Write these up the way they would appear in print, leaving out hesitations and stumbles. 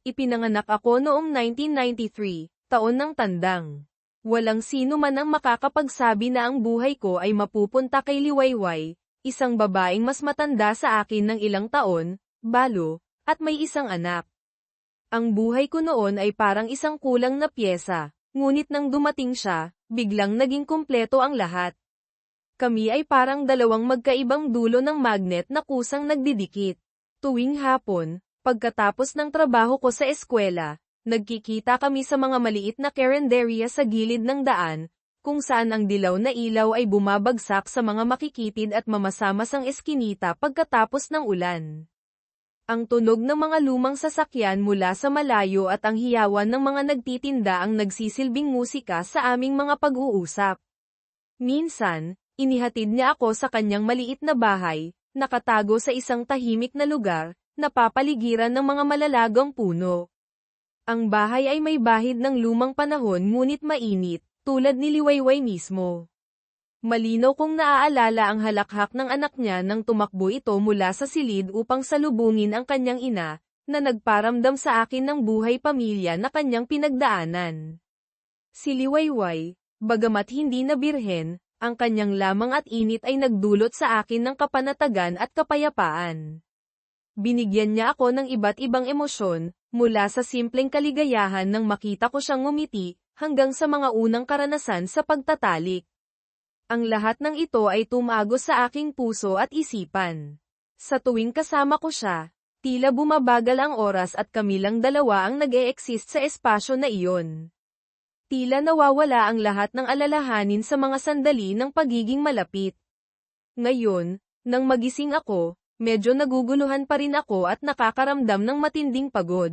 Ipinanganak ako noong 1993, taon ng tandang. Walang sino man ang makakapagsabi na ang buhay ko ay mapupunta kay Liwayway, isang babaeng mas matanda sa akin ng ilang taon, balo, at may isang anak. Ang buhay ko noon ay parang isang kulang na pyesa, ngunit nang dumating siya, biglang naging kumpleto ang lahat. Kami ay parang dalawang magkaibang dulo ng magnet na kusang nagdidikit. Tuwing hapon, pagkatapos ng trabaho ko sa eskwela, nagkikita kami sa mga maliit na karinderya sa gilid ng daan, kung saan ang dilaw na ilaw ay bumabagsak sa mga makikitid at mamasamasang eskinita pagkatapos ng ulan. Ang tunog ng mga lumang sasakyan mula sa malayo at ang hiyawan ng mga nagtitinda ang nagsisilbing musika sa aming mga pag-uusap. Minsan, inihatid niya ako sa kanyang maliit na bahay, nakatago sa isang tahimik na lugar, napapaligiran ng mga malalagang puno. Ang bahay ay may bahid ng lumang panahon ngunit mainit, tulad ni Liwayway mismo. Malinaw kong naaalala ang halakhak ng anak niya nang tumakbo ito mula sa silid upang salubungin ang kanyang ina, na nagparamdam sa akin ng buhay pamilya na kanyang pinagdaanan. Si Liwayway, bagamat hindi na birhen, ang kanyang lamang at init ay nagdulot sa akin ng kapanatagan at kapayapaan. Binigyan niya ako ng iba't ibang emosyon, mula sa simpleng kaligayahan nang makita ko siyang ngumiti, hanggang sa mga unang karanasan sa pagtatalik. Ang lahat ng ito ay tumagos sa aking puso at isipan. Sa tuwing kasama ko siya, tila bumabagal ang oras at kami lang dalawa ang nag-e-exist sa espasyo na iyon. Tila nawawala ang lahat ng alalahanin sa mga sandali ng pagiging malapit. Ngayon, nang magising ako, medyo naguguluhan pa rin ako at nakakaramdam ng matinding pagod.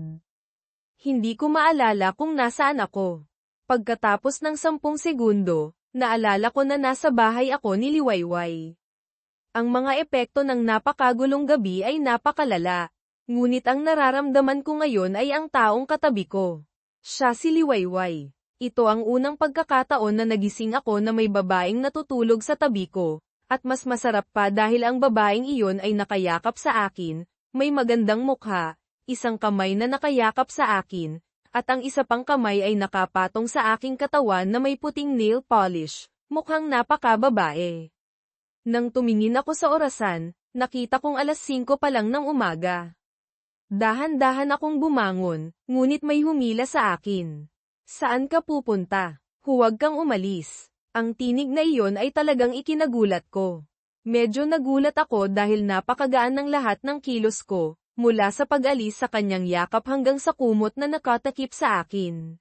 Hindi ko maalala kung nasaan ako. Pagkatapos ng 10 segundo, naalala ko na nasa bahay ako ni Liwayway. Ang mga epekto ng napakagulong gabi ay napakalala. Ngunit ang nararamdaman ko ngayon ay ang taong katabi ko. Siya si Liwayway. Ito ang unang pagkakataon na nagising ako na may babaeng natutulog sa tabi ko, at mas masarap pa dahil ang babaeng iyon ay nakayakap sa akin, may magandang mukha, isang kamay na nakayakap sa akin, at ang isa pang kamay ay nakapatong sa aking katawan na may puting nail polish, mukhang napakababae. Nang tumingin ako sa orasan, nakita kong 5:00 pa lang ng umaga. Dahan-dahan akong bumangon, ngunit may humila sa akin. Saan ka pupunta? Huwag kang umalis. Ang tinig na iyon ay talagang ikinagulat ko. Medyo nagulat ako dahil napakagaan ng lahat ng kilos ko, mula sa pag-alis sa kanyang yakap hanggang sa kumot na nakatakip sa akin.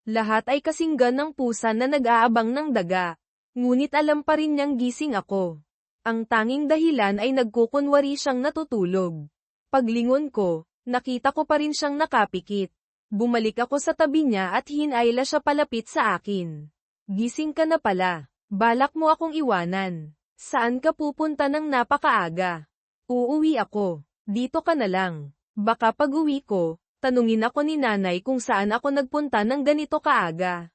Lahat ay kasinggan ng pusa na nag-aabang ng daga. Ngunit alam pa rin niyang gising ako. Ang tanging dahilan ay nagkukunwari siyang natutulog. Paglingon ko, nakita ko pa rin siyang nakapikit. Bumalik ako sa tabi niya at hinayla siya palapit sa akin. Gising ka na pala. Balak mo akong iwanan. Saan ka pupunta ng napakaaga? Uuwi ako. Dito ka na lang. Baka pag-uwi ko, tanungin ako ni nanay kung saan ako nagpunta ng ganito kaaga.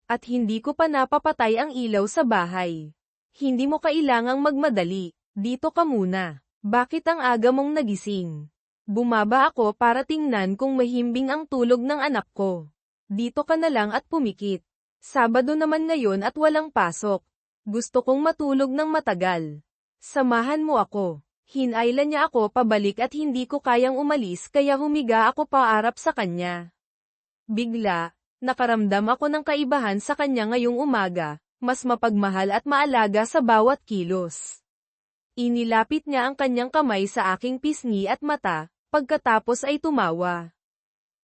At hindi ko pa napapatay ang ilaw sa bahay. Hindi mo kailangang magmadali. Dito ka muna. Bakit ang aga mong nagising? Bumaba ako para tingnan kung mahimbing ang tulog ng anak ko. Dito ka na lang at pumikit. Sabado naman ngayon at walang pasok. Gusto kong matulog ng matagal. Samahan mo ako. Hinayla niya ako pabalik at hindi ko kayang umalis kaya humiga ako paarap sa kanya. Bigla, nakaramdam ako ng kaibahan sa kanya ngayong umaga, mas mapagmahal at maalaga sa bawat kilos. Inilapit niya ang kanyang kamay sa aking pisngi at mata. Pagkatapos ay tumawa.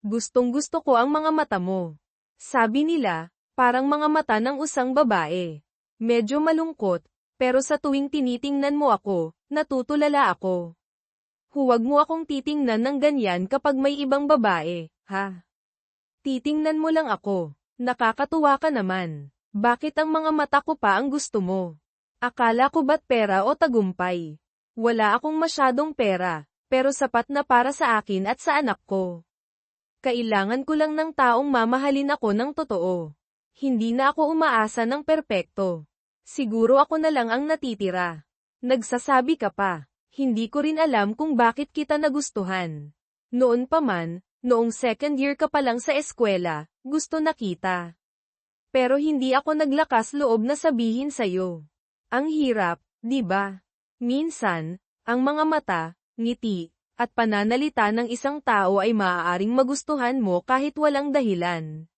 Gustong-gusto ko ang mga mata mo. Sabi nila, parang mga mata ng usang babae. Medyo malungkot, pero sa tuwing tinitingnan mo ako, natutulala ako. Huwag mo akong titingnan ng ganyan kapag may ibang babae, ha? Titingnan mo lang ako. Nakakatuwa ka naman. Bakit ang mga mata ko pa ang gusto mo? Akala ko ba't pera o tagumpay? Wala akong masyadong pera. Pero sapat na para sa akin at sa anak ko. Kailangan ko lang ng taong mamahalin ako ng totoo. Hindi na ako umaasa ng perpekto. Siguro ako na lang ang natitira. Nagsasabi ka pa. Hindi ko rin alam kung bakit kita nagustuhan. Noon pa man, Noong second year ka pa lang sa eskwela, gusto na kita. Pero hindi ako naglakas loob na sabihin sa'yo. Ang hirap, di ba? Minsan, ang mga mata, ngiti, at pananalita ng isang tao ay maaaring magustuhan mo kahit walang dahilan.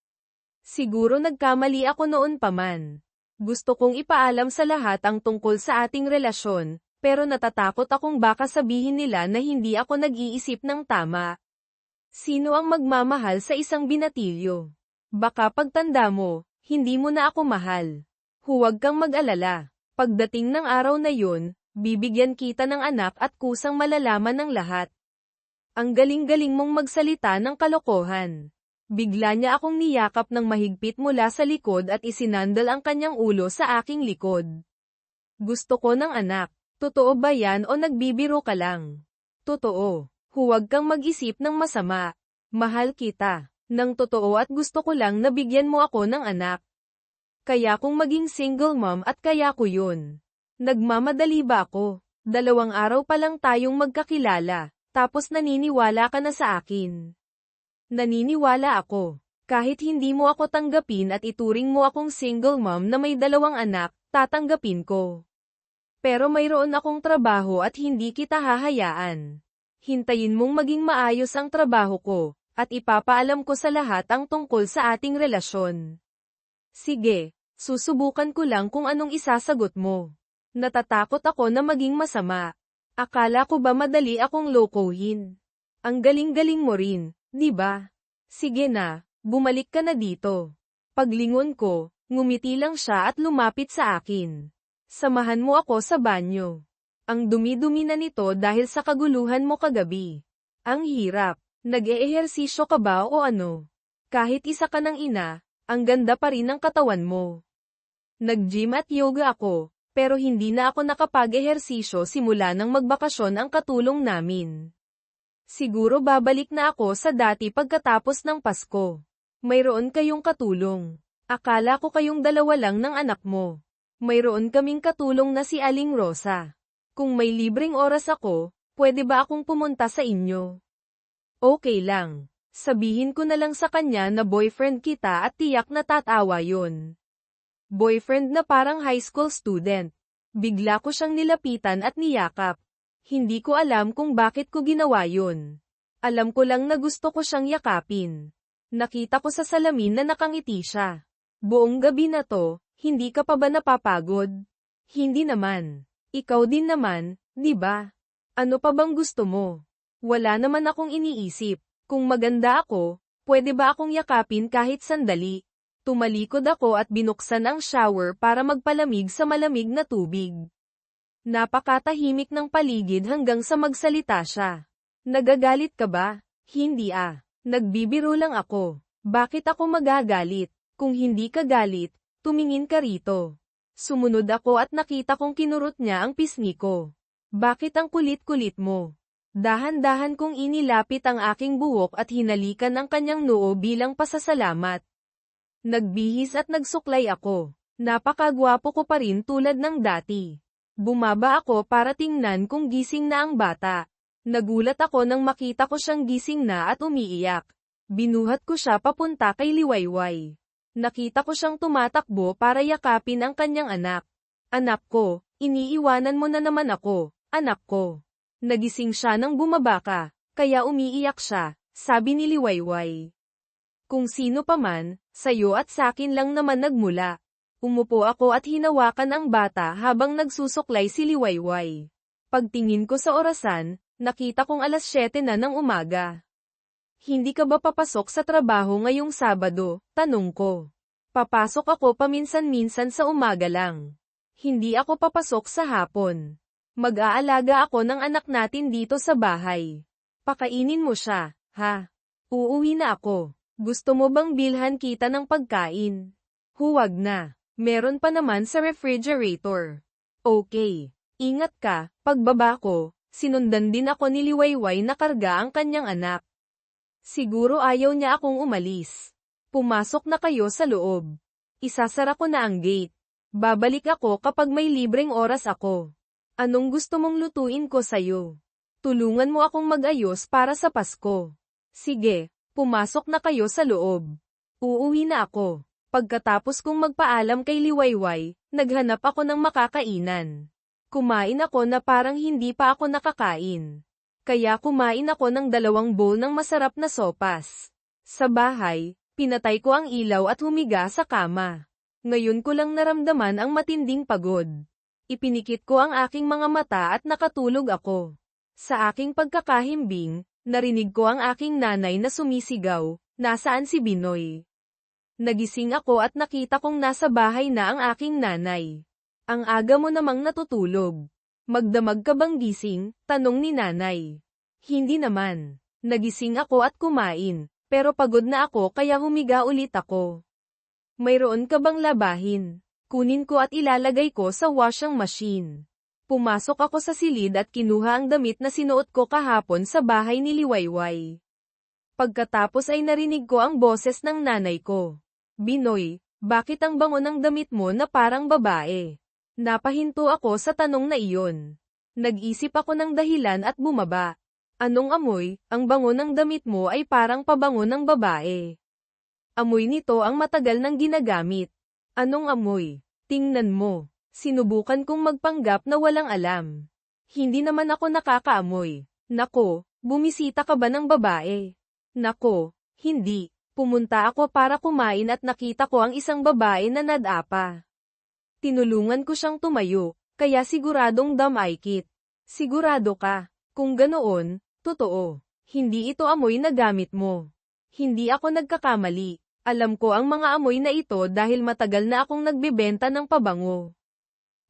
Siguro nagkamali ako noon pa man. Gusto kong ipaalam sa lahat ang tungkol sa ating relasyon, pero natatakot akong baka sabihin nila na hindi ako nag-iisip ng tama. Sino ang magmamahal sa isang binatilyo? Baka pagtanda mo, hindi mo na ako mahal. Huwag kang mag-alala. Pagdating ng araw na yun, bibigyan kita ng anak at kusang malalaman ng lahat. Ang galing-galing mong magsalita ng kalokohan. Bigla niya akong niyakap ng mahigpit mula sa likod at isinandal ang kanyang ulo sa aking likod. Gusto ko ng anak. Totoo ba yan o nagbibiro ka lang? Totoo. Huwag kang mag-isip ng masama. Mahal kita. Nang totoo at gusto ko lang na bigyan mo ako ng anak. Kaya kung maging single mom at kaya ko yun. Nagmamadali ba ako? 2 araw pa lang tayong magkakilala, tapos naniniwala ka na sa akin. Naniniwala ako. Kahit hindi mo ako tanggapin at ituring mo akong single mom na may 2 anak, tatanggapin ko. Pero mayroon akong trabaho at hindi kita hahayaan. Hintayin mong maging maayos ang trabaho ko, at ipapaalam ko sa lahat ang tungkol sa ating relasyon. Sige, susubukan ko lang kung anong isasagot mo. Natatakot ako na maging masama. Akala ko ba madali akong lokohin? Ang galing-galing mo rin, di ba? Sige na, bumalik ka na dito. Paglingon ko, ngumiti lang siya at lumapit sa akin. Samahan mo ako sa banyo. Ang dumi-dumi na nito dahil sa kaguluhan mo kagabi. Ang hirap. Nag-eehersisyo ka ba o ano? Kahit isa ka ng ina, ang ganda pa rin ng katawan mo. Nag-gym at yoga ako, pero hindi na ako nakapag-ehersisyo simula nang magbakasyon ang katulong namin. Siguro babalik na ako sa dati pagkatapos ng Pasko. Mayroon kayong katulong. Akala ko kayong 2 lang ng anak mo. Mayroon kaming katulong na si Aling Rosa. Kung may libreng oras ako, pwede ba akong pumunta sa inyo? Okay lang. Sabihin ko na lang sa kanya na boyfriend kita at tiyak na tatawa yun. Boyfriend na parang high school student. Bigla ko siyang nilapitan at niyakap. Hindi ko alam kung bakit ko ginawa yun. Alam ko lang na gusto ko siyang yakapin. Nakita ko sa salamin na nakangiti siya. Buong gabi na to, hindi ka pa ba napapagod? Hindi naman. Ikaw din naman, di ba? Ano pa bang gusto mo? Wala naman akong iniisip. Kung maganda ako, pwede ba akong yakapin kahit sandali? Tumalikod ako at binuksan ang shower para magpalamig sa malamig na tubig. Napakatahimik ng paligid hanggang sa magsalita siya. Nagagalit ka ba? Hindi ah. Nagbibiro lang ako. Bakit ako magagalit? Kung hindi ka galit, tumingin ka rito. Sumunod ako at nakita kong kinurot niya ang pisngi ko. Bakit ang kulit-kulit mo? Dahan-dahan kong inilapit ang aking buhok at hinalikan ang kanyang noo bilang pasasalamat. Nagbihis at nagsuklay ako. Napakagwapo ko pa rin tulad ng dati. Bumaba ako para tingnan kung gising na ang bata. Nagulat ako nang makita ko siyang gising na at umiiyak. Binuhat ko siya papunta kay Liwayway. Nakita ko siyang tumatakbo para yakapin ang kanyang anak. Anak ko, iniiwanan mo na naman ako, anak ko. Nagising siya nang bumaba ka, kaya umiiyak siya, sabi ni Liwayway. Kung sino pa man, sayo at sakin lang naman nagmula. Umupo ako at hinawakan ang bata habang nagsusuklay si Liwayway. Pagtingin ko sa orasan, nakita kong 7:00 na ng umaga. Hindi ka ba papasok sa trabaho ngayong Sabado? Tanong ko. Papasok ako paminsan-minsan sa umaga lang. Hindi ako papasok sa hapon. Mag-aalaga ako ng anak natin dito sa bahay. Pakainin mo siya, ha? Uuwi na ako. Gusto mo bang bilhan kita ng pagkain? Huwag na. Meron pa naman sa refrigerator. Okay. Ingat ka. Pagbaba ko, sinundan din ako ni Liwayway na karga ang kanyang anak. Siguro ayaw niya akong umalis. Pumasok na kayo sa loob. Isasara ko na ang gate. Babalik ako kapag may libreng oras ako. Anong gusto mong lutuin ko sa'yo? Tulungan mo akong mag-ayos para sa Pasko. Sige, Pumasok na kayo sa loob. Uuwi na ako. Pagkatapos kong magpaalam kay Liwayway, naghanap ako ng makakainan. Kumain ako na parang hindi pa ako nakakain. Kaya kumain ako ng 2 bowl ng masarap na sopas. Sa bahay, pinatay ko ang ilaw at humiga sa kama. Ngayon ko lang naramdaman ang matinding pagod. Ipinikit ko ang aking mga mata at nakatulog ako. Sa aking pagkakahimbing, narinig ko ang aking nanay na sumisigaw, "Nasaan si Binoy?" Nagising ako at nakita kong nasa bahay na ang aking nanay. "Ang aga mo namang natutulog. Magdamag ka bang gising?" tanong ni nanay. "Hindi naman. Nagising ako at kumain, pero pagod na ako kaya humiga ulit ako." "Mayroon ka bang labahin? Kunin ko at ilalagay ko sa washing machine." Pumasok ako sa silid at kinuha ang damit na sinuot ko kahapon sa bahay ni Liwayway. Pagkatapos ay narinig ko ang boses ng nanay ko. "Binoy, bakit ang bango ng damit mo na parang babae?" Napahinto ako sa tanong na iyon. Nag-isip ako ng dahilan at bumaba. "Anong amoy? Ang bango ng damit mo ay parang pabango ng babae." "Amoy nito ang matagal nang ginagamit." "Anong amoy? Tingnan mo." Sinubukan kong magpanggap na walang alam. "Hindi naman ako nakakaamoy." "Nako, bumisita ka ba ng babae?" "Nako, hindi. Pumunta ako para kumain at nakita ko ang isang babae na nadapa." Tinulungan ko siyang tumayo, kaya siguradong damaykit. "Sigurado ka? Kung ganoon, totoo. Hindi ito amoy na gamit mo." "Hindi ako nagkakamali. Alam ko ang mga amoy na ito dahil matagal na akong nagbebenta ng pabango.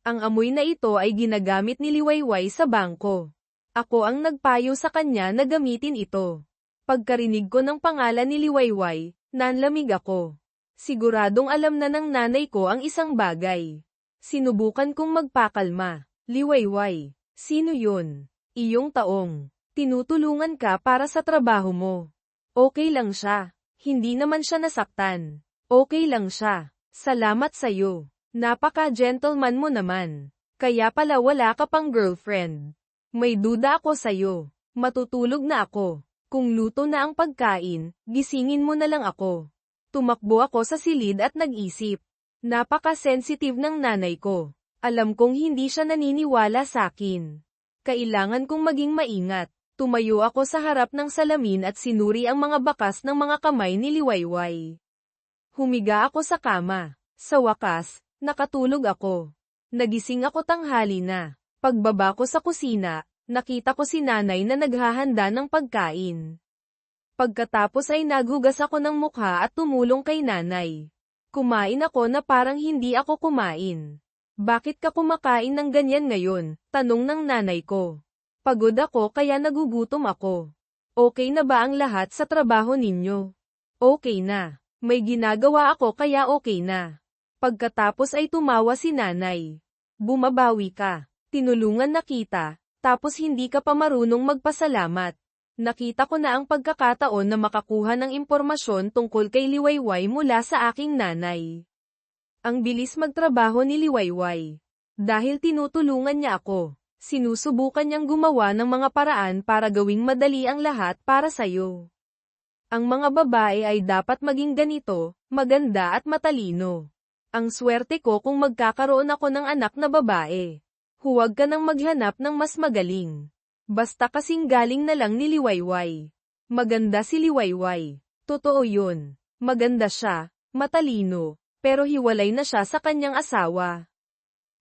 Ang amoy na ito ay ginagamit ni Liwayway sa bangko. Ako ang nagpayo sa kanya na gamitin ito." Pagkarinig ko ng pangalan ni Liwayway, nanlamig ako. Siguradong alam na ng nanay ko ang isang bagay. Sinubukan kong magpakalma. "Liwayway, sino yun? Iyong taong. Tinutulungan ka para sa trabaho mo." "Okay lang siya. Hindi naman siya nasaktan. Okay lang siya. Salamat sa'yo. Napaka-gentleman mo naman. Kaya pala wala ka pang girlfriend." "May duda ako sa'yo. Matutulog na ako. Kung luto na ang pagkain, gisingin mo na lang ako." Tumakbo ako sa silid at nag-isip. Napaka-sensitive ng nanay ko. Alam kong hindi siya naniniwala sa akin. Kailangan kong maging maingat. Tumayo ako sa harap ng salamin at sinuri ang mga bakas ng mga kamay ni Liwayway. Humiga ako sa kama. Sa wakas, nakatulog ako. Nagising ako tanghali na. Pagbaba ko sa kusina, nakita ko si nanay na naghahanda ng pagkain. Pagkatapos ay naghugas ako ng mukha at tumulong kay nanay. Kumain ako na parang hindi ako kumain. "Bakit ka kumakain ng ganyan ngayon?" tanong ng nanay ko. "Pagod ako kaya nagugutom ako." "Okay na ba ang lahat sa trabaho ninyo?" "Okay na. May ginagawa ako kaya okay na." Pagkatapos ay tumawa si nanay. "Bumabawi ka. Tinulungan na kita. Tapos hindi ka pa marunong magpasalamat." Nakita ko na ang pagkakataon na makakuha ng impormasyon tungkol kay Liwayway mula sa aking nanay. Ang bilis magtrabaho ni Liwayway. Dahil tinutulungan niya ako, sinusubukan niyang gumawa ng mga paraan para gawing madali ang lahat para sa'yo. Ang mga babae ay dapat maging ganito, maganda at matalino. Ang swerte ko kung magkakaroon ako ng anak na babae. Huwag ka nang maghanap ng mas magaling. Basta kasing galing na lang ni Liwayway. Maganda si Liwayway. Totoo yun. Maganda siya, matalino, pero hiwalay na siya sa kanyang asawa.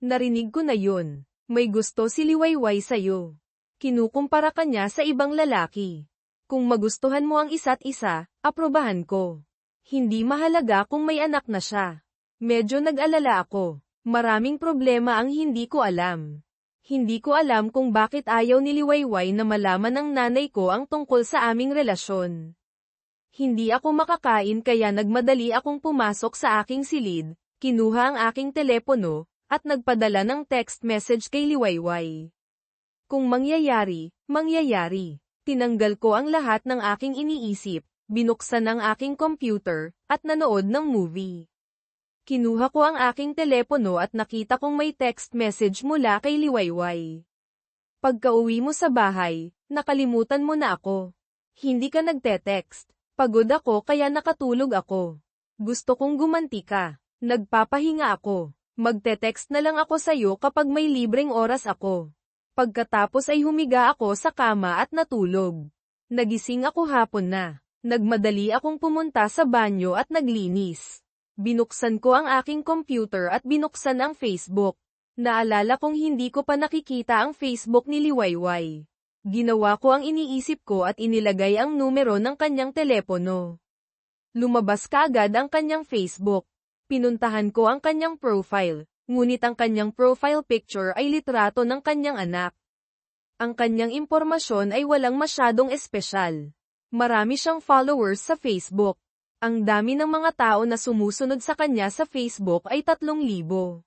Narinig ko na yun. May gusto si Liwayway sa'yo. Kinukumpara ka niya sa ibang lalaki. Kung magustuhan mo ang isa't isa, aprobahan ko. Hindi mahalaga kung may anak na siya. Medyo nag-alala ako. Maraming problema ang hindi ko alam. Hindi ko alam kung bakit ayaw ni Liwayway na malaman ng nanay ko ang tungkol sa aming relasyon. Hindi ako makakain kaya nagmadali akong pumasok sa aking silid, kinuha ang aking telepono, at nagpadala ng text message kay Liwayway. Kung mangyayari, mangyayari. Tinanggal ko ang lahat ng aking iniisip, binuksan ang aking computer, at nanood ng movie. Kinuha ko ang aking telepono at nakita kong may text message mula kay Liwayway. "Pagka-uwi mo sa bahay, nakalimutan mo na ako. Hindi ka nagte-text. Pagod ako kaya nakatulog ako. Gusto kong gumanti ka. Nagpapahinga ako. Magte-text na lang ako sa'yo kapag may libreng oras ako. Pagkatapos ay humiga ako sa kama at natulog. Nagising ako hapon na. Nagmadali akong pumunta sa banyo at naglinis. Binuksan ko ang aking computer at binuksan ang Facebook. Naalala kong hindi ko pa nakikita ang Facebook ni Liwayway. Ginawa ko ang iniisip ko at inilagay ang numero ng kanyang telepono. Lumabas kaagad ang kanyang Facebook. Pinuntahan ko ang kanyang profile, ngunit ang kanyang profile picture ay litrato ng kanyang anak. Ang kanyang impormasyon ay walang masyadong espesyal. Marami siyang followers sa Facebook. Ang dami ng mga tao na sumusunod sa kanya sa Facebook ay 3,000.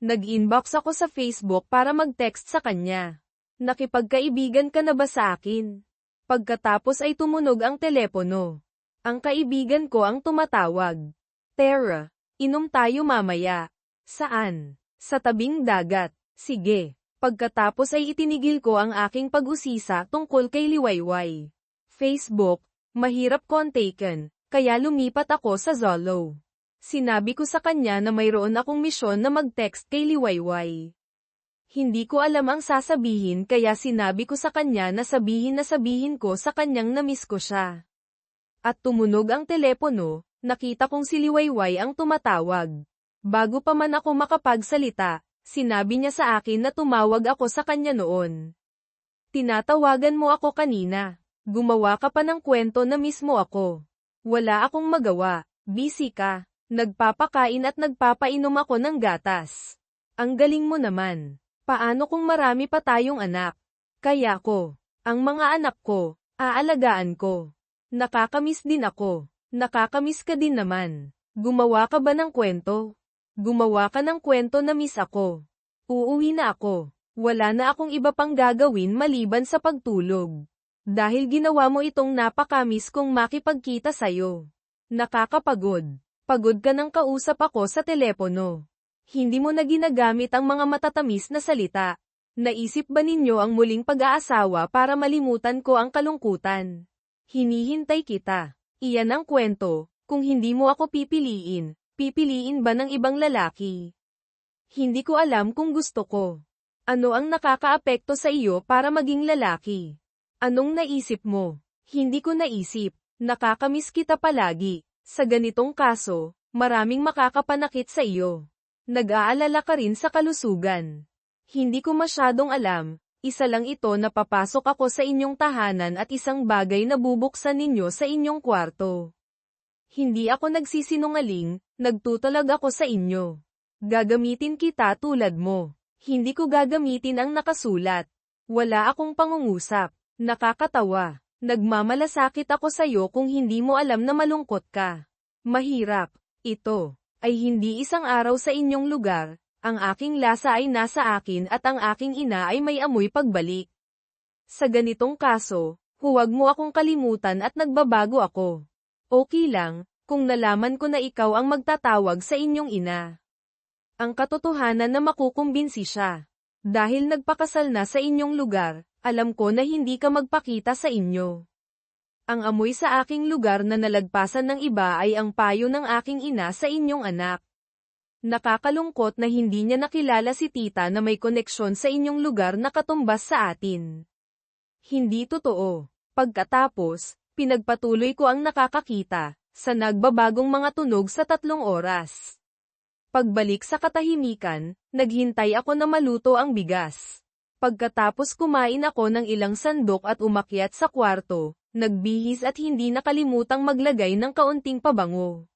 Nag-inbox ako sa Facebook para mag-text sa kanya. Nakipagkaibigan ka na ba sa akin? Pagkatapos ay tumunog ang telepono. Ang kaibigan ko ang tumatawag. Tara, inom tayo mamaya. Saan? Sa tabing dagat. Sige. Pagkatapos ay itinigil ko ang aking pag-usisa tungkol kay Liwayway. Facebook, mahirap kontaken, kaya lumipat ako sa Zolo. Sinabi ko sa kanya na mayroon akong misyon na mag-text kay Liwayway. Hindi ko alam ang sasabihin kaya sinabi ko sa kanya na sabihin ko sa kanyang na-miss ko siya. At tumunog ang telepono, nakita kong si Liwayway ang tumatawag. Bago pa man ako makapagsalita, sinabi niya sa akin na tumawag ako sa kanya noon. Tinatawagan mo ako kanina. Gumawa ka pa ng kwento na mismo ako. Wala akong magawa, busy ka. Nagpapakain at nagpapainom ako ng gatas. Ang galing mo naman. Paano kung marami pa tayong anak? Kaya ko. Ang mga anak ko, aalagaan ko. Nakakamiss din ako. Nakakamiss ka din naman. Gumawa ka ba ng kwento? Gumawa ka ng kwento na miss ako. Uuwi na ako. Wala na akong iba pang gagawin maliban sa pagtulog. Dahil ginawa mo itong napakamiss kong makipagkita sa'yo. Nakakapagod. Pagod ka nang kausap ako sa telepono. Hindi mo na ginagamit ang mga matatamis na salita. Naisip ba ninyo ang muling pag-aasawa para malimutan ko ang kalungkutan? Hinihintay kita. Iyan ang kwento. Kung hindi mo ako pipiliin ba ng ibang lalaki? Hindi ko alam kung gusto ko. Ano ang nakakaapekto sa iyo para maging lalaki? Anong naisip mo? Hindi ko naisip. Nakakamiss kita palagi. Sa ganitong kaso, maraming makakapanakit sa iyo. Nag-aalala ka rin sa kalusugan. Hindi ko masyadong alam. Isa lang ito na papasok ako sa inyong tahanan at isang bagay na bubuksan ninyo sa inyong kwarto. Hindi ako nagsisinungaling, nagtutulag ako sa inyo. Gagamitin kita tulad mo. Hindi ko gagamitin ang nakasulat. Wala akong pangungusap. Nakakatawa. Nagmamalasakit ako sa'yo kung hindi mo alam na malungkot ka. Mahirap. Ito ay hindi isang araw sa inyong lugar. Ang aking lasa ay nasa akin at ang aking ina ay may amoy pagbalik. Sa ganitong kaso, huwag mo akong kalimutan at nagbabago ako. Okay lang, kung nalaman ko na ikaw ang magtatawag sa inyong ina. Ang katotohanan na makukumbinsi siya. Dahil nagpakasal na sa inyong lugar, alam ko na hindi ka magpakita sa inyo. Ang amoy sa aking lugar na nalagpasan ng iba ay ang payo ng aking ina sa inyong anak. Nakakalungkot na hindi niya nakilala si tita na may koneksyon sa inyong lugar na katumbas sa atin. Hindi totoo. Pagkatapos, pinagpatuloy ko ang nakakakita, sa nagbabagong mga tunog sa 3 oras. Pagbalik sa katahimikan, naghintay ako na maluto ang bigas. Pagkatapos kumain ako ng ilang sandok at umakyat sa kwarto, nagbihis at hindi nakalimutang maglagay ng kaunting pabango.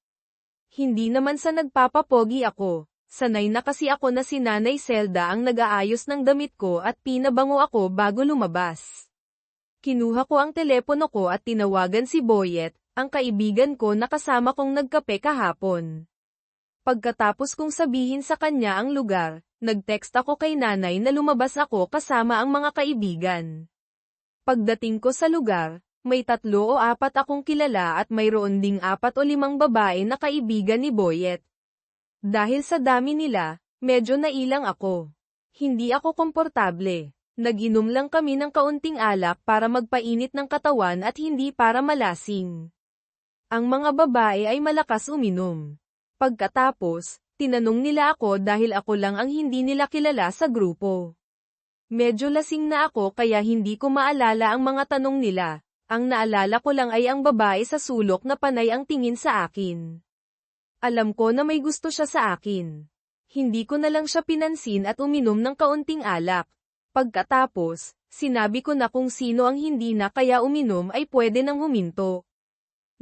Hindi naman sa nagpapapogi ako, sanay na kasi ako na si Nanay Zelda ang nag-aayos ng damit ko at pinabango ako bago lumabas. Kinuha ko ang telepono ko at tinawagan si Boyet, ang kaibigan ko na kasama kong nagkape kahapon. Pagkatapos kong sabihin sa kanya ang lugar, nag-text ako kay nanay na lumabas ako kasama ang mga kaibigan. Pagdating ko sa lugar, may 3 o 4 akong kilala at mayroon ding 4 o 5 babae na kaibigan ni Boyet. Dahil sa dami nila, medyo nailang ako. Hindi ako komportable. Nag-inom lang kami ng kaunting alak para magpainit ng katawan at hindi para malasing. Ang mga babae ay malakas uminom. Pagkatapos, tinanong nila ako dahil ako lang ang hindi nila kilala sa grupo. Medyo lasing na ako kaya hindi ko maalala ang mga tanong nila. Ang naalala ko lang ay ang babae sa sulok na panay ang tingin sa akin. Alam ko na may gusto siya sa akin. Hindi ko na lang siya pinansin at uminom ng kaunting alak. Pagkatapos, sinabi ko na kung sino ang hindi na kaya uminom ay pwede nang huminto.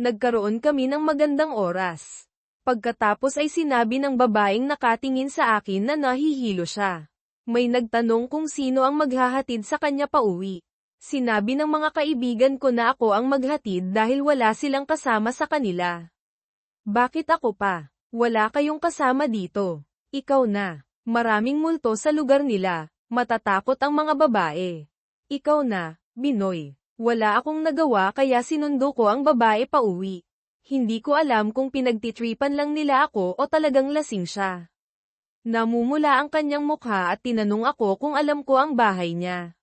Nagkaroon kami ng magandang oras. Pagkatapos ay sinabi ng babaeng nakatingin sa akin na nahihilo siya. May nagtanong kung sino ang maghahatid sa kanya pauwi. Sinabi ng mga kaibigan ko na ako ang maghatid dahil wala silang kasama sa kanila. Bakit ako pa? Wala kayong kasama dito. Ikaw na. Maraming multo sa lugar nila. Matatakot ang mga babae. Ikaw na, Binoy. Wala akong nagawa kaya sinundo ko ang babae pauwi. Hindi ko alam kung pinagtitripan lang nila ako o talagang lasing siya. Namumula ang kanyang mukha at tinanong ako kung alam ko ang bahay niya.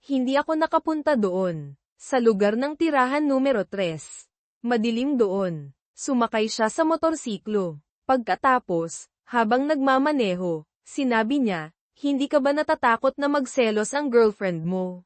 Hindi ako nakapunta doon. Sa lugar ng tirahan numero 3. Madilim doon. Sumakay siya sa motorsiklo. Pagkatapos, habang nagmamaneho, sinabi niya, hindi ka ba natatakot na magselos ang girlfriend mo?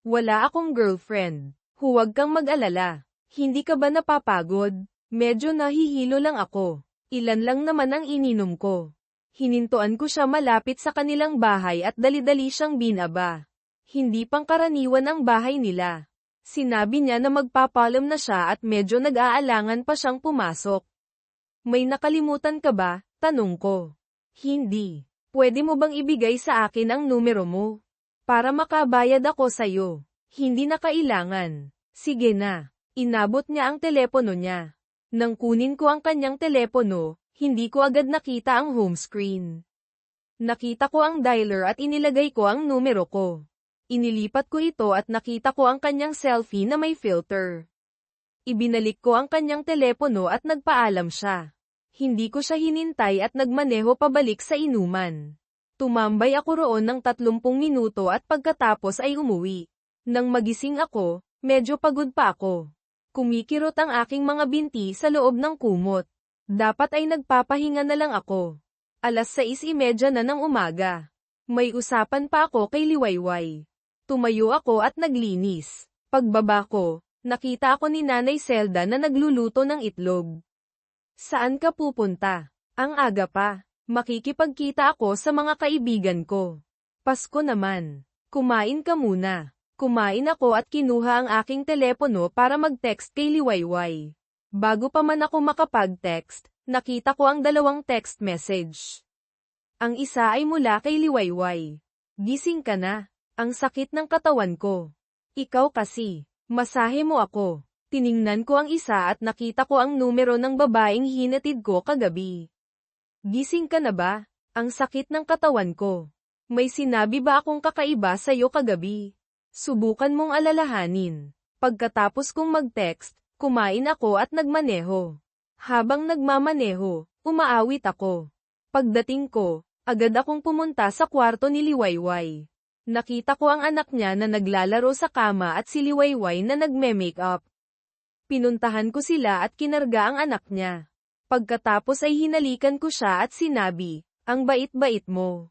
Wala akong girlfriend. Huwag kang mag-alala. Hindi ka ba napapagod? Medyo nahihilo lang ako. Ilan lang naman ang ininom ko. Hinintuan ko siya malapit sa kanilang bahay at dali-dali siyang binaba. Hindi pangkaraniwan ang bahay nila. Sinabi niya na magpapalam na siya at medyo nag-aalangan pa siyang pumasok. May nakalimutan ka ba? Tanong ko. Hindi. Pwede mo bang ibigay sa akin ang numero mo? Para makabayad ako sa'yo. Hindi na kailangan. Sige na. Inabot niya ang telepono niya. Nang kunin ko ang kanyang telepono, hindi ko agad nakita ang home screen. Nakita ko ang dialer at inilagay ko ang numero ko. Inilipat ko ito at nakita ko ang kanyang selfie na may filter. Ibinalik ko ang kanyang telepono at nagpaalam siya. Hindi ko siya hinintay at nagmaneho pabalik sa inuman. Tumambay ako roon ng 30 minuto at pagkatapos ay umuwi. Nang magising ako, medyo pagod pa ako. Kumikirot ang aking mga binti sa loob ng kumot. Dapat ay nagpapahinga na lang ako. 6:30 na ng umaga. May usapan pa ako kay Liwayway. Tumayo ako at naglinis. Pagbaba ko, nakita ako ni Nanay Zelda na nagluluto ng itlog. Saan ka pupunta? Ang aga pa. Makikipagkita ako sa mga kaibigan ko. Pasko naman. Kumain ka muna. Kumain ako at kinuha ang aking telepono para mag-text kay Liwayway. Bago pa man ako makapag-text, nakita ko ang 2 text message. Ang isa ay mula kay Liwayway. Gising ka na. Ang sakit ng katawan ko. Ikaw kasi. Masahe mo ako. Tiningnan ko ang isa at nakita ko ang numero ng babaeng hinatid ko kagabi. Gising ka na ba? Ang sakit ng katawan ko. May sinabi ba akong kakaiba sa'yo kagabi? Subukan mong alalahanin. Pagkatapos kong mag-text, kumain ako at nagmaneho. Habang nagmamaneho, umaawit ako. Pagdating ko, agad akong pumunta sa kwarto ni Liwayway. Nakita ko ang anak niya na naglalaro sa kama at si Liwayway na nagme-makeup. Pinuntahan ko sila at kinarga ang anak niya. Pagkatapos ay hinalikan ko siya at sinabi, ang bait-bait mo.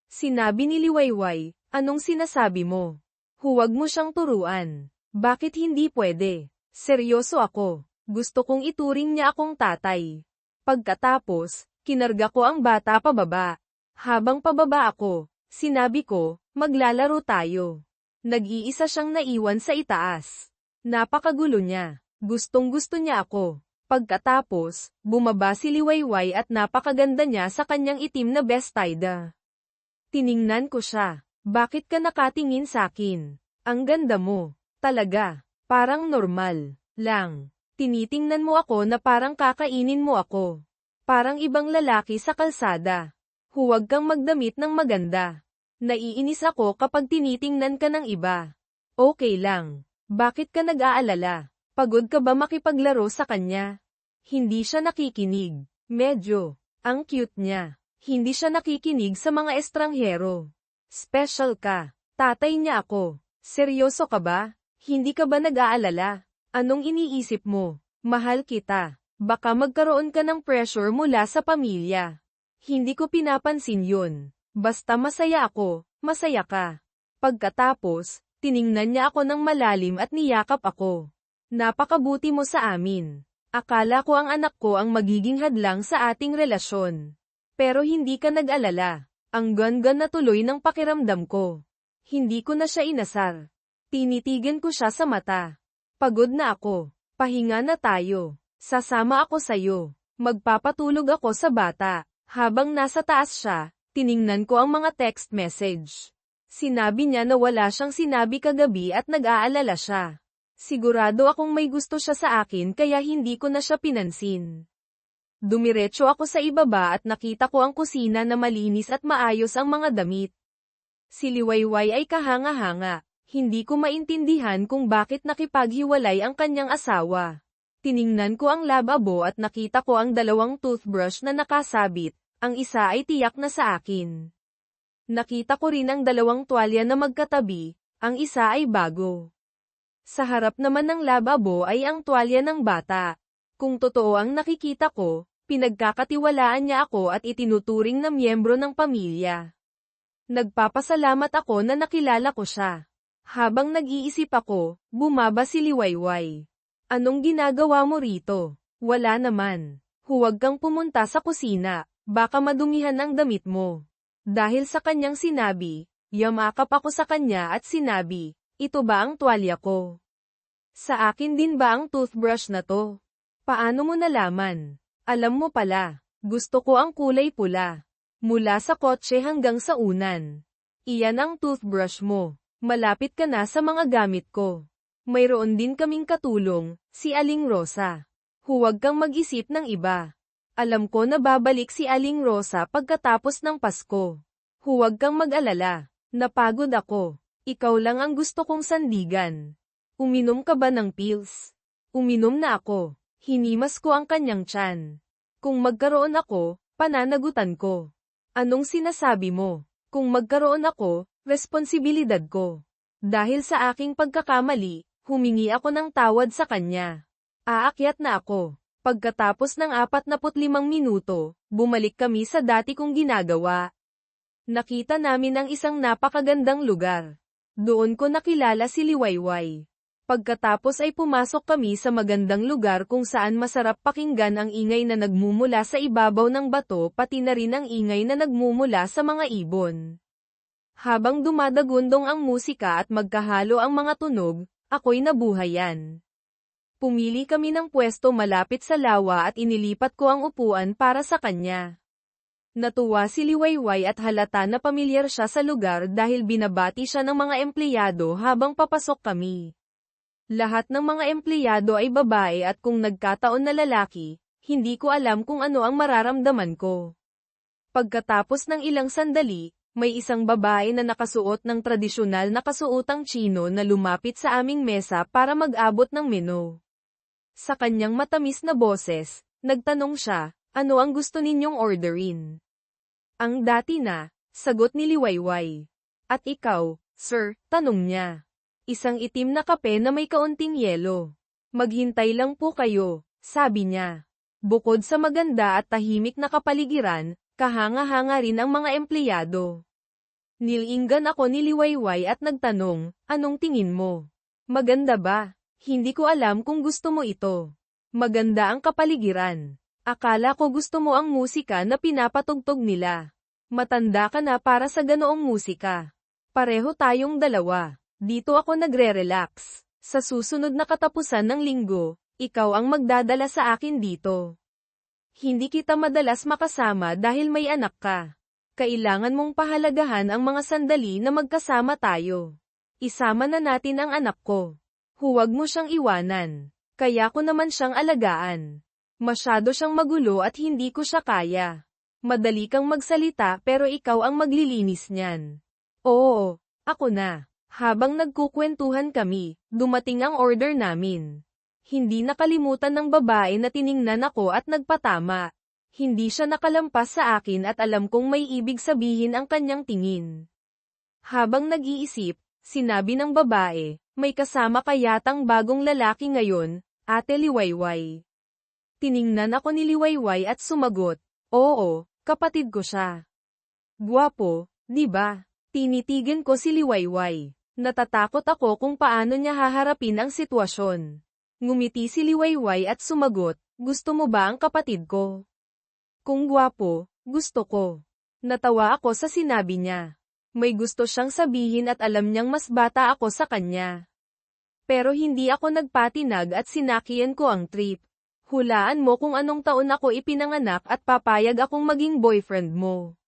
Sinabi ni Liwayway, anong sinasabi mo? Huwag mo siyang turuan. Bakit hindi pwede? Seryoso ako. Gusto kong ituring niya akong tatay. Pagkatapos, kinarga ko ang bata pababa. Habang pababa ako, sinabi ko, maglalaro tayo. Nag-iisa siyang naiwan sa itaas. Napakagulo niya. Gustong-gusto niya ako. Pagkatapos, bumaba si Liwayway at napakaganda niya sa kanyang itim na bestida. Tiningnan ko siya. Bakit ka nakatingin sakin? Ang ganda mo. Talaga. Parang normal lang. Tinitingnan mo ako na parang kakainin mo ako. Parang ibang lalaki sa kalsada. Huwag kang magdamit ng maganda. Naiinis ako kapag tinitingnan ka ng iba. Okay lang. Bakit ka nag-aalala? Pagod ka ba makipaglaro sa kanya? Hindi siya nakikinig. Medyo. Ang cute niya. Hindi siya nakikinig sa mga estranghero. Special ka. Tatay niya ako. Seryoso ka ba? Hindi ka ba nag-aalala? Anong iniisip mo? Mahal kita. Baka magkaroon ka ng pressure mula sa pamilya. Hindi ko pinapansin yun. Basta masaya ako, masaya ka. Pagkatapos, tiningnan niya ako ng malalim at niyakap ako. Napakabuti mo sa amin. Akala ko ang anak ko ang magiging hadlang sa ating relasyon. Pero hindi ka nag-alala. Ang gan-gan na tuloy ng pakiramdam ko. Hindi ko na siya inasar. Tinitigan ko siya sa mata. Pagod na ako. Pahinga na tayo. Sasama ako sa'yo. Magpapatulog ako sa bata. Habang nasa taas siya, tiningnan ko ang mga text message. Sinabi niya na wala siyang sinabi kagabi at nag-aalala siya. Sigurado akong may gusto siya sa akin kaya hindi ko na siya pinansin. Dumiretso ako sa ibaba at nakita ko ang kusina na malinis at maayos ang mga damit. Si Liwayway ay kahanga-hanga. Hindi ko maintindihan kung bakit nakipaghiwalay ang kanyang asawa. Tiningnan ko ang lababo at nakita ko ang 2 toothbrush na nakasabit. Ang isa ay tiyak na sa akin. Nakita ko rin ang 2 tuwalya na magkatabi. Ang isa ay bago. Sa harap naman ng lababo ay ang tuwalya ng bata. Kung totoo ang nakikita ko, pinagkakatiwalaan niya ako at itinuturing na miyembro ng pamilya. Nagpapasalamat ako na nakilala ko siya. Habang nag-iisip ako, bumaba si Liwayway. Anong ginagawa mo rito? Wala naman. Huwag kang pumunta sa kusina, baka madumihan ang damit mo. Dahil sa kanyang sinabi, yamakap ako sa kanya at sinabi, ito ba ang tuwalya ko? Sa akin din ba ang toothbrush na to? Paano mo nalaman? Alam mo pala, gusto ko ang kulay pula. Mula sa kotse hanggang sa unan. Iyan ang toothbrush mo. Malapit ka na sa mga gamit ko. Mayroon din kaming katulong, si Aling Rosa. Huwag kang mag-isip ng iba. Alam ko na babalik si Aling Rosa pagkatapos ng Pasko. Huwag kang mag-alala. Napagod ako. Ikaw lang ang gusto kong sandigan. Uminom ka ba ng pills? Uminom na ako. Hinimas ko ang kanyang tiyan. Kung magkaroon ako, pananagutan ko. Anong sinasabi mo? Kung magkaroon ako, responsibilidad ko. Dahil sa aking pagkakamali, humingi ako ng tawad sa kanya. Aakyat na ako. Pagkatapos ng 45 minuto, bumalik kami sa dati kong ginagawa. Nakita namin ang isang napakagandang lugar. Doon ko nakilala si Liwayway. Pagkatapos ay pumasok kami sa magandang lugar kung saan masarap pakinggan ang ingay na nagmumula sa ibabaw ng bato pati na rin ang ingay na nagmumula sa mga ibon. Habang dumadagundong ang musika at magkahalo ang mga tunog, ako'y nabuhayan. Pumili kami ng pwesto malapit sa lawa at inilipat ko ang upuan para sa kanya. Natuwa si Liwayway at halata na pamilyar siya sa lugar dahil binabati siya ng mga empleyado habang papasok kami. Lahat ng mga empleyado ay babae at kung nagkataon na lalaki, hindi ko alam kung ano ang mararamdaman ko. Pagkatapos ng ilang sandali, may isang babae na nakasuot ng tradisyonal na kasuotang Chino na lumapit sa aming mesa para mag-abot ng menu. Sa kanyang matamis na boses, nagtanong siya, ano ang gusto ninyong orderin? Ang dati na, sagot ni Liwayway. At ikaw, sir, tanong niya. Isang itim na kape na may kaunting yelo. Maghintay lang po kayo, sabi niya. Bukod sa maganda at tahimik na kapaligiran, kahanga-hanga rin ang mga empleyado. Nilinggan ako ni Liwayway at nagtanong, anong tingin mo? Maganda ba? Hindi ko alam kung gusto mo ito. Maganda ang kapaligiran. Akala ko gusto mo ang musika na pinapatugtog nila. Matanda ka na para sa ganoong musika. Pareho tayong dalawa. Dito ako nagre-relax. Sa susunod na katapusan ng linggo, ikaw ang magdadala sa akin dito. Hindi kita madalas makasama dahil may anak ka. Kailangan mong pahalagahan ang mga sandali na magkasama tayo. Isama na natin ang anak ko. Huwag mo siyang iwanan. Kaya ko naman siyang alagaan. Masyado siyang magulo at hindi ko siya kaya. Madali kang magsalita pero ikaw ang maglilinis niyan. Oo, ako na. Habang nagkukwentuhan kami, dumating ang order namin. Hindi nakalimutan ng babae na tiningnan ako at nagpatama. Hindi siya nakalampas sa akin at alam kong may ibig sabihin ang kanyang tingin. Habang nag-iisip, sinabi ng babae, may kasama ka yatang bagong lalaki ngayon, Ate Liwayway. Tiningnan ako ni Liwayway at sumagot, oo, kapatid ko siya. Gwapo, di ba? Tinitigan ko si Liwayway. Natatakot ako kung paano niya haharapin ang sitwasyon. Ngumiti si Liwayway at sumagot, gusto mo ba ang kapatid ko? Kung gwapo, gusto ko. Natawa ako sa sinabi niya. May gusto siyang sabihin at alam niyang mas bata ako sa kanya. Pero hindi ako nagpatinag at sinakian ko ang trip. Hulaan mo kung anong taon ako ipinanganak at papayag akong maging boyfriend mo.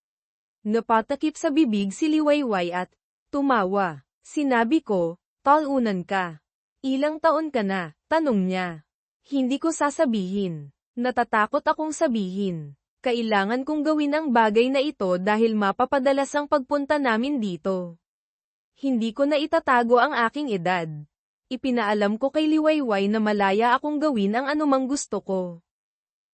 Napatakip sa bibig si Liwayway at tumawa. Sinabi ko, talunan ka. Ilang taon ka na? Tanong niya. Hindi ko sasabihin. Natatakot akong sabihin. Kailangan kong gawin ang bagay na ito dahil mapapadalas ang pagpunta namin dito. Hindi ko na itatago ang aking edad. Ipinaalam ko kay Liwayway na malaya akong gawin ang anumang gusto ko.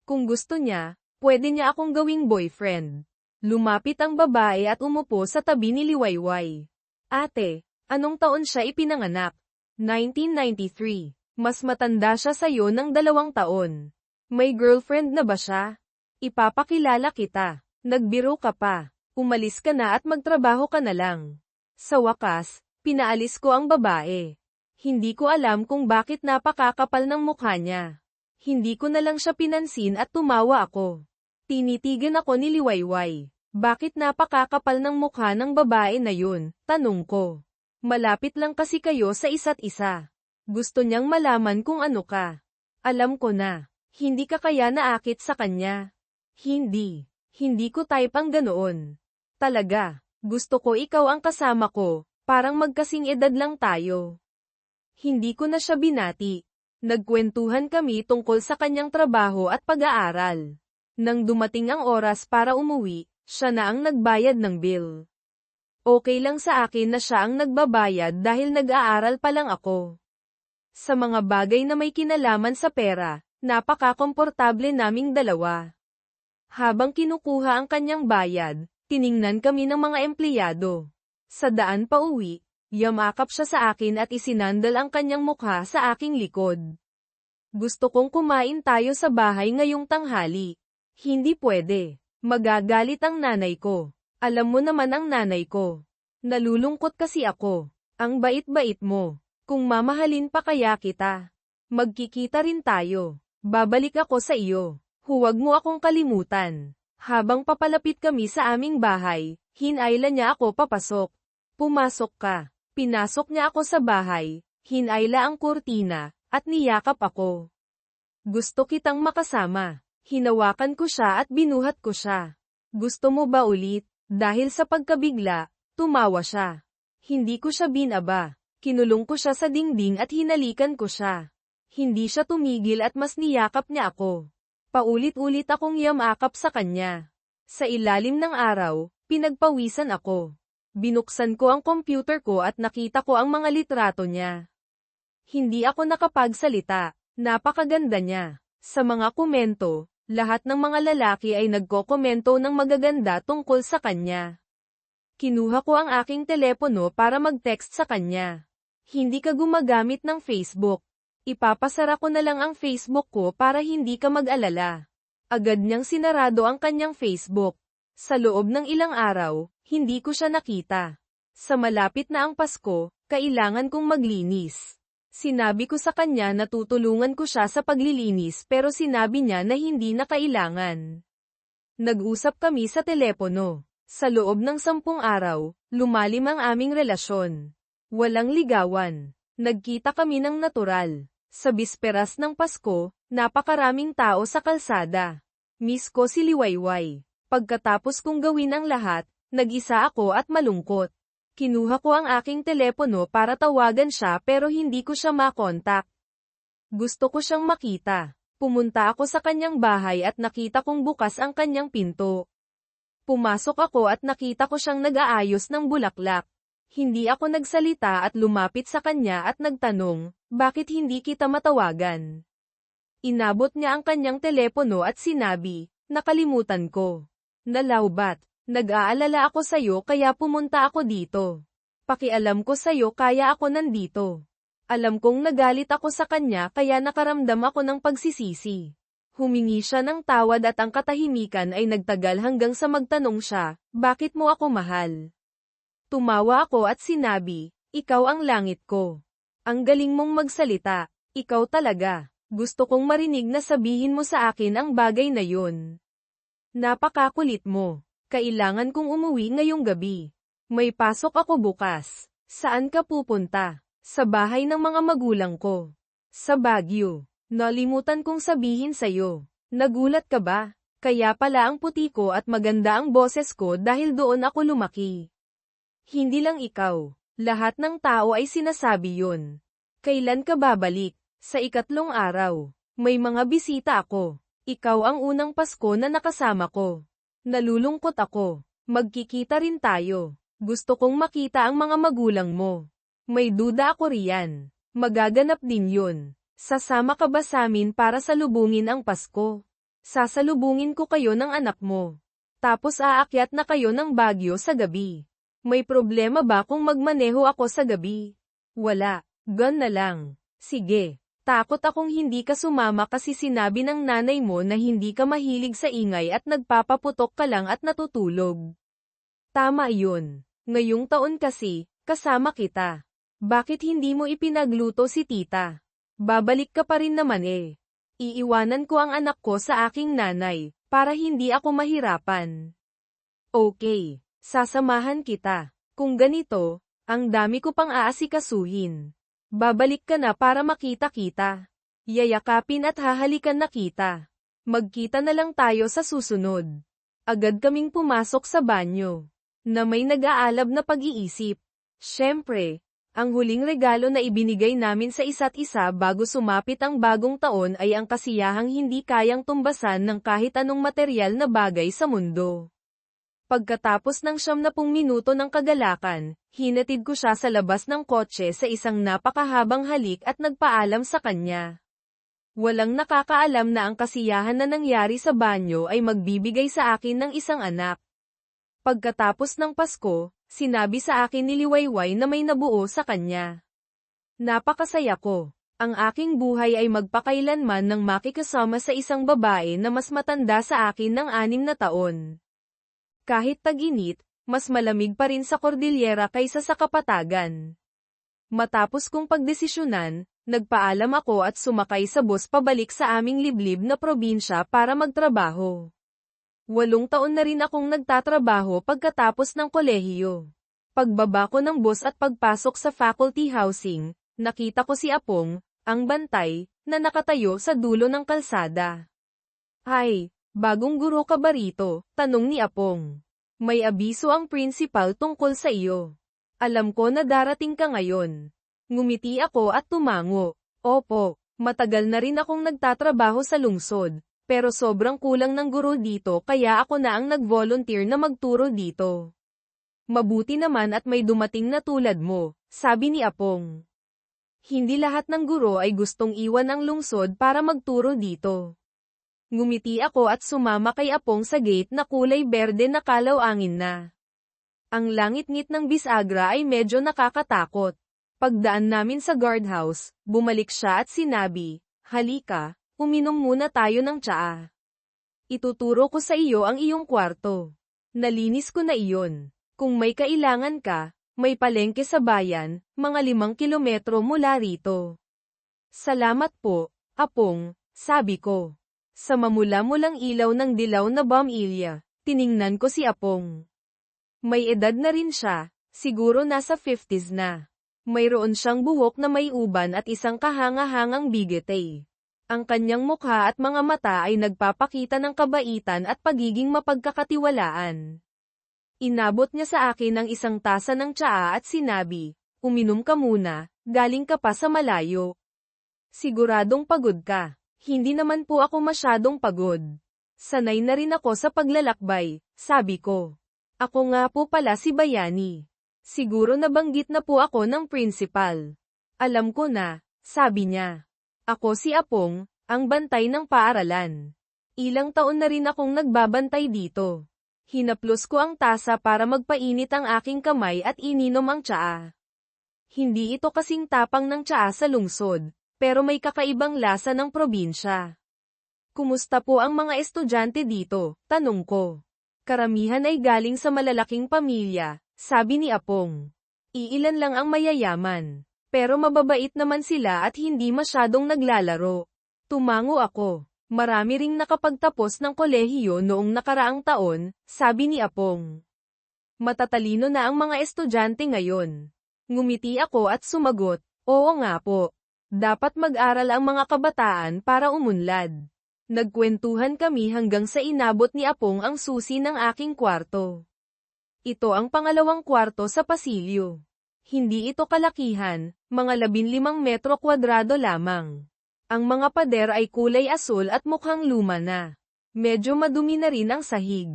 Kung gusto niya, pwede niya akong gawing boyfriend. Lumapit ang babae at umupo sa tabi ni Liwayway. Ate, anong taon siya ipinanganak? 1993. Mas matanda siya sa'yo ng 2 taon. May girlfriend na ba siya? Ipapakilala kita. Nagbiro ka pa. Umalis ka na at magtrabaho ka na lang. Sa wakas, pinaalis ko ang babae. Hindi ko alam kung bakit napakakapal ng mukha niya. Hindi ko na lang siya pinansin at tumawa ako. Tinitigan ako ni Liwayway. Bakit napakakapal ng mukha ng babae na yun? Tanong ko. Malapit lang kasi kayo sa isa't isa. Gusto niyang malaman kung ano ka. Alam ko na. Hindi ka kaya naakit sa kanya. Hindi. Hindi ko type ang ganoon. Talaga. Gusto ko ikaw ang kasama ko. Parang magkasing edad lang tayo. Hindi ko na siya binati. Nagkwentuhan kami tungkol sa kanyang trabaho at pag-aaral. Nang dumating ang oras para umuwi, siya na ang nagbayad ng bill. Okay lang sa akin na siya ang nagbabayad dahil nag-aaral pa lang ako. Sa mga bagay na may kinalaman sa pera, napaka-komportable naming dalawa. Habang kinukuha ang kanyang bayad, tiningnan kami ng mga empleyado. Sa daan pa uwi, yamakap siya sa akin at isinandal ang kanyang mukha sa aking likod. Gusto kong kumain tayo sa bahay ngayong tanghali. Hindi pwede. Magagalit ang nanay ko. Alam mo naman ang nanay ko. Nalulungkot kasi ako. Ang bait-bait mo. Kung mamahalin pa kaya kita. Magkikita rin tayo. Babalik ako sa iyo. Huwag mo akong kalimutan. Habang papalapit kami sa aming bahay, hinayla niya ako papasok. Pumasok ka. Pinasok niya ako sa bahay, hinayla ang kurtina, at niyakap ako. Gusto kitang makasama. Hinawakan ko siya at binuhat ko siya. Gusto mo ba ulit? Dahil sa pagkabigla, tumawa siya. Hindi ko siya binaba. Kinulong ko siya sa dingding at hinalikan ko siya. Hindi siya tumigil at mas niyakap niya ako. Paulit-ulit akong yamakap sa kanya. Sa ilalim ng araw, pinagpawisan ako. Binuksan ko ang computer ko at nakita ko ang mga litrato niya. Hindi ako nakapagsalita. Napakaganda niya. Sa mga komento, lahat ng mga lalaki ay nagkokomento ng magaganda tungkol sa kanya. Kinuha ko ang aking telepono para mag-text sa kanya. Hindi ka gumagamit ng Facebook. Ipapasara ko na lang ang Facebook ko para hindi ka mag-alala. Agad niyang sinarado ang kanyang Facebook. Sa loob ng ilang araw, hindi ko siya nakita. Sa malapit na ang Pasko, kailangan kong maglinis. Sinabi ko sa kanya na tutulungan ko siya sa paglilinis pero sinabi niya na hindi na kailangan. Nag-usap kami sa telepono. Sa loob ng 10 araw, lumalim ang aming relasyon. Walang ligawan. Nagkita kami ng natural. Sa bisperas ng Pasko, napakaraming tao sa kalsada. Miss ko si Liwayway. Pagkatapos kong gawin ang lahat, nag-isa ako at malungkot. Kinuha ko ang aking telepono para tawagan siya pero hindi ko siya makontak. Gusto ko siyang makita. Pumunta ako sa kanyang bahay at nakita kong bukas ang kanyang pinto. Pumasok ako at nakita ko siyang nag-aayos ng bulaklak. Hindi ako nagsalita at lumapit sa kanya at nagtanong, bakit hindi kita matawagan? Inabot niya ang kanyang telepono at sinabi, nakalimutan ko. Nalawbat. Nag-aalala ako sa'yo kaya pumunta ako dito. Pakialam ko sa'yo kaya ako nandito. Alam kong nagalit ako sa kanya kaya nakaramdam ako ng pagsisisi. Humingi siya ng tawad at ang katahimikan ay nagtagal hanggang sa magtanong siya, bakit mo ako mahal? Tumawa ako at sinabi, ikaw ang langit ko. Ang galing mong magsalita, ikaw talaga. Gusto kong marinig na sabihin mo sa akin ang bagay na yun. Napakakulit mo. Kailangan kong umuwi ngayong gabi. May pasok ako bukas. Saan ka pupunta? Sa bahay ng mga magulang ko. Sa Baguio. Nalimutan kong sabihin sa'yo. Nagulat ka ba? Kaya pala ang puti ko at maganda ang boses ko dahil doon ako lumaki. Hindi lang ikaw. Lahat ng tao ay sinasabi yun. Kailan ka babalik? Sa ikatlong araw. May mga bisita ako. Ikaw ang unang Pasko na nakasama ko. Nalulungkot ako. Magkikita rin tayo. Gusto kong makita ang mga magulang mo. May duda ako riyan. Magaganap din yun. Sasama ka ba sa amin para salubungin ang Pasko? Sasalubungin ko kayo ng anak mo. Tapos aakyat na kayo ng Baguio sa gabi. May problema ba kung magmaneho ako sa gabi? Wala. Gan na lang. Sige. Takot akong hindi ka sumama kasi sinabi ng nanay mo na hindi ka mahilig sa ingay at nagpapaputok ka lang at natutulog. Tama yun. Ngayong taon kasi, kasama kita. Bakit hindi mo ipinagluto si tita? Babalik ka pa rin naman eh. Iiwanan ko ang anak ko sa aking nanay, para hindi ako mahirapan. Okay, sasamahan kita. Kung ganito, ang dami ko pang aasikasuhin. Babalik ka na para makita-kita. Yayakapin at hahalikan na kita. Magkita na lang tayo sa susunod. Agad kaming pumasok sa banyo. Na may nag-aalab na pag-iisip. Siyempre, ang huling regalo na ibinigay namin sa isa't isa bago sumapit ang bagong taon ay ang kasiyahang hindi kayang tumbasan ng kahit anong materyal na bagay sa mundo. Pagkatapos ng 90 minuto ng kagalakan, hinatid ko siya sa labas ng kotse sa isang napakahabang halik at nagpaalam sa kanya. Walang nakakaalam na ang kasiyahan na nangyari sa banyo ay magbibigay sa akin ng isang anak. Pagkatapos ng Pasko, sinabi sa akin ni Liwayway na may nabuo sa kanya. Napakasaya ko. Ang aking buhay ay magpakailanman nang makikasama sa isang babae na mas matanda sa akin ng 6 na taon. Kahit tag-init, mas malamig pa rin sa Cordillera kaysa sa Kapatagan. Matapos kong pagdesisyonan, nagpaalam ako at sumakay sa bus pabalik sa aming liblib na probinsya para magtrabaho. 8 taon na rin akong nagtatrabaho pagkatapos ng kolehiyo. Pagbaba ko ng bus at pagpasok sa faculty housing, nakita ko si Apong, ang bantay, na nakatayo sa dulo ng kalsada. Ay, bagong guro ka ba rito? Tanong ni Apong. May abiso ang principal tungkol sa iyo. Alam ko na darating ka ngayon. Ngumiti ako at tumango. Opo, matagal na rin akong nagtatrabaho sa lungsod. Pero sobrang kulang ng guro dito kaya ako na ang nag-volunteer na magturo dito. Mabuti naman at may dumating na tulad mo, sabi ni Apong. Hindi lahat ng guro ay gustong iwan ang lungsod para magturo dito. Ngumiti ako at sumama kay Apong sa gate na kulay berde na kalaw-angin na. Ang langit-ngit ng bisagra ay medyo nakakatakot. Pagdaan namin sa guardhouse, bumalik siya at sinabi, halika. Uminom muna tayo ng tsaa. Ituturo ko sa iyo ang iyong kwarto. Nalinis ko na iyon. Kung may kailangan ka, may palengke sa bayan, mga 5 kilometro mula rito. Salamat po, Apong, sabi ko. Sa mamula-mulang ilaw ng dilaw na bombilya, tiningnan ko si Apong. May edad na rin siya, siguro nasa 50s na. Mayroon siyang buhok na may uban at isang kahanga-hangang bigete. Ang kanyang mukha at mga mata ay nagpapakita ng kabaitan at pagiging mapagkakatiwalaan. Inabot niya sa akin ang isang tasa ng tsaa at sinabi, uminom ka muna, galing ka pa sa malayo. Siguradong pagod ka. Hindi naman po ako masyadong pagod. Sanay na rin ako sa paglalakbay, sabi ko. Ako nga po pala si Bayani. Siguro nabanggit na po ako ng principal. Alam ko na, sabi niya. Ako si Apong, ang bantay ng paaralan. Ilang taon na rin akong nagbabantay dito. Hinaplos ko ang tasa para magpainit ang aking kamay at ininom ang tsaa. Hindi ito kasing tapang ng tsaa sa lungsod, pero may kakaibang lasa ng probinsya. Kumusta po ang mga estudyante dito? Tanong ko. Karamihan ay galing sa malalaking pamilya, sabi ni Apong. Iilan lang ang mayayaman. Pero mababait naman sila at hindi masyadong naglalaro. Tumango ako. Marami ring nakapagtapos ng kolehiyo noong nakaraang taon, sabi ni Apong. Matatalino na ang mga estudyante ngayon. Ngumiti ako at sumagot, oo nga po. Dapat mag-aral ang mga kabataan para umunlad. Nagkwentuhan kami hanggang sa inabot ni Apong ang susi ng aking kwarto. Ito ang pangalawang kwarto sa pasilyo. Hindi ito kalakihan, mga 15 metro kwadrado lamang. Ang mga pader ay kulay asul at mukhang luma na. Medyo madumi na rin ang sahig.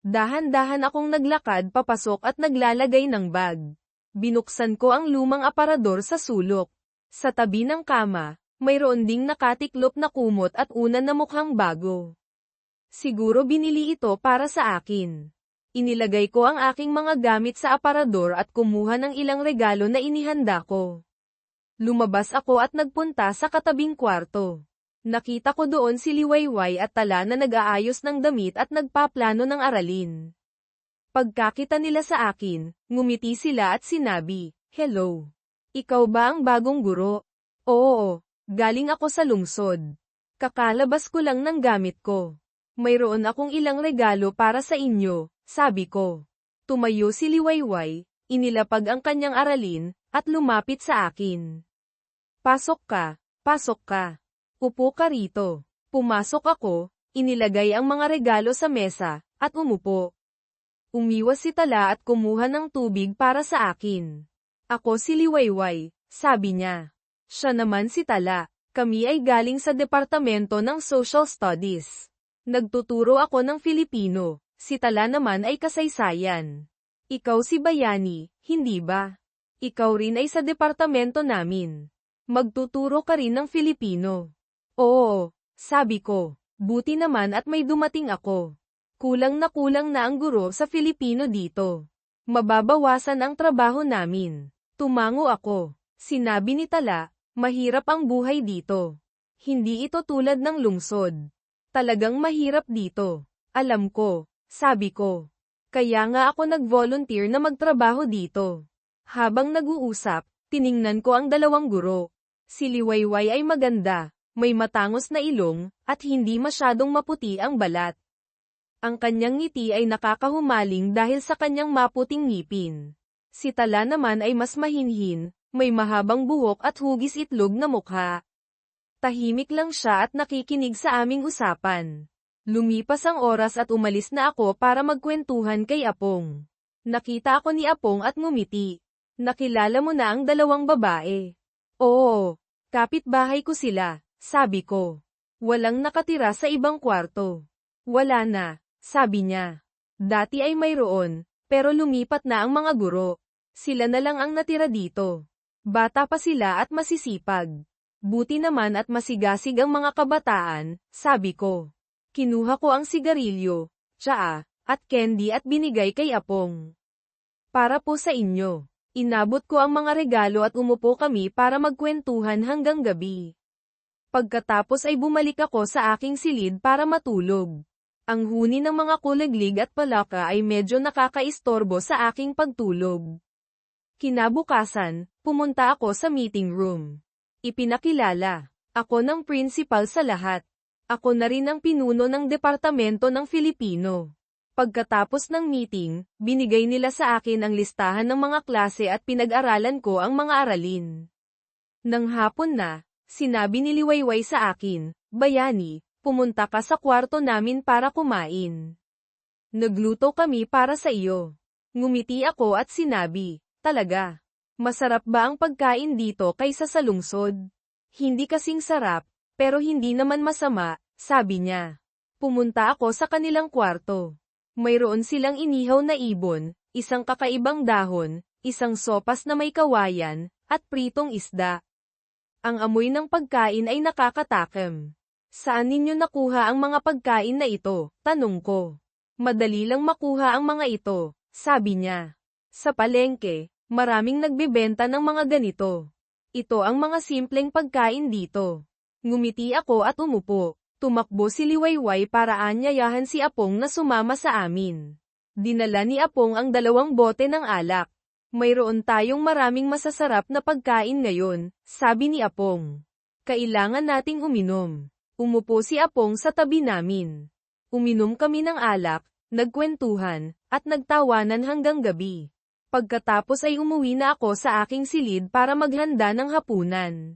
Dahan-dahan akong naglakad papasok at naglalagay ng bag. Binuksan ko ang lumang aparador sa sulok. Sa tabi ng kama, mayroon ding nakatiklop na kumot at unan na mukhang bago. Siguro binili ito para sa akin. Inilagay ko ang aking mga gamit sa aparador at kumuha ng ilang regalo na inihanda ko. Lumabas ako at nagpunta sa katabing kwarto. Nakita ko doon si Liwayway at Tala na nag-aayos ng damit at nagpaplano ng aralin. Pagkakita nila sa akin, ngumiti sila at sinabi, "Hello. Ikaw ba ang bagong guro?" "Oo, galing ako sa lungsod. Kakalabas ko lang ng gamit ko. Mayroon akong ilang regalo para sa inyo," sabi ko. Tumayo si Liwayway, inilapag ang kanyang aralin, at lumapit sa akin. Pasok ka. Upo ka rito." Pumasok ako, inilagay ang mga regalo sa mesa, at umupo. Umiwas si Tala at kumuha ng tubig para sa akin. "Ako si Liwayway," sabi niya. Siya naman si Tala. Kami ay galing sa Departamento ng Social Studies. Nagtuturo ako ng Filipino, si Tala naman ay kasaysayan. "Ikaw si Bayani, hindi ba? Ikaw rin ay sa departamento namin. Magtuturo ka rin ng Filipino." "Oo," sabi ko. Buti naman at may dumating ako. Kulang na ang guro sa Filipino dito. Mababawasan ang trabaho namin. Tumango ako. Sinabi ni Tala, mahirap ang buhay dito. Hindi ito tulad ng lungsod. Talagang mahirap dito. "Alam ko," sabi ko. "Kaya nga ako nag-volunteer na magtrabaho dito." Habang nag-uusap, tiningnan ko ang dalawang guro. Si Liwayway ay maganda, may matangos na ilong, at hindi masyadong maputi ang balat. Ang kanyang ngiti ay nakakahumaling dahil sa kanyang maputing ngipin. Si Tala naman ay mas mahinhin, may mahabang buhok at hugis itlog na mukha. Tahimik lang siya at nakikinig sa aming usapan. Lumipas ang oras at umalis na ako para magkwentuhan kay Apong. Nakita ako ni Apong at ngumiti. "Nakilala mo na ang dalawang babae?" "Oo, kapitbahay ko sila," sabi ko. "Walang nakatira sa ibang kwarto?" "Wala na," sabi niya. "Dati ay mayroon, pero lumipat na ang mga guro. Sila na lang ang natira dito. Bata pa sila at masisipag. Buti naman at masigasig ang mga kabataan," sabi ko. Kinuha ko ang sigarilyo, tsaa, at candy at binigay kay Apong. "Para po sa inyo." Inabot ko ang mga regalo at umupo kami para magkwentuhan hanggang gabi. Pagkatapos ay bumalik ako sa aking silid para matulog. Ang huni ng mga kuliglig at palaka ay medyo nakakaistorbo sa aking pagtulog. Kinabukasan, pumunta ako sa meeting room. Ipinakilala ako ng principal sa lahat. Ako na rin ang pinuno ng Departamento ng Filipino. Pagkatapos ng meeting, binigay nila sa akin ang listahan ng mga klase at pinag-aralan ko ang mga aralin. Nang hapon na, sinabi ni Liwayway sa akin, "Bayani, pumunta ka sa kwarto namin para kumain. Nagluto kami para sa iyo." Ngumiti ako at sinabi, "Talaga? Masarap ba ang pagkain dito kaysa sa lungsod?" "Hindi kasing sarap, pero hindi naman masama," sabi niya. Pumunta ako sa kanilang kwarto. Mayroon silang inihaw na ibon, isang kakaibang dahon, isang sopas na may kawayan, at pritong isda. Ang amoy ng pagkain ay nakakatakam. "Saan ninyo nakuha ang mga pagkain na ito?" tanong ko. "Madali lang makuha ang mga ito," sabi niya. "Sa palengke, Maraming nagbebenta ng mga ganito. Ito ang mga simpleng pagkain dito. Ngumiti ako at umupo. Tumakbo si Liwayway para anyayahan si Apong na sumama sa amin. Dinala ni Apong ang 2 bote ng alak. Mayroon tayong maraming masasarap na pagkain ngayon, sabi ni Apong. Kailangan nating uminom. Umupo si Apong sa tabi namin. Uminom kami ng alak, nagkwentuhan, at nagtawanan hanggang gabi. Pagkatapos ay umuwi na ako sa aking silid para maghanda ng hapunan.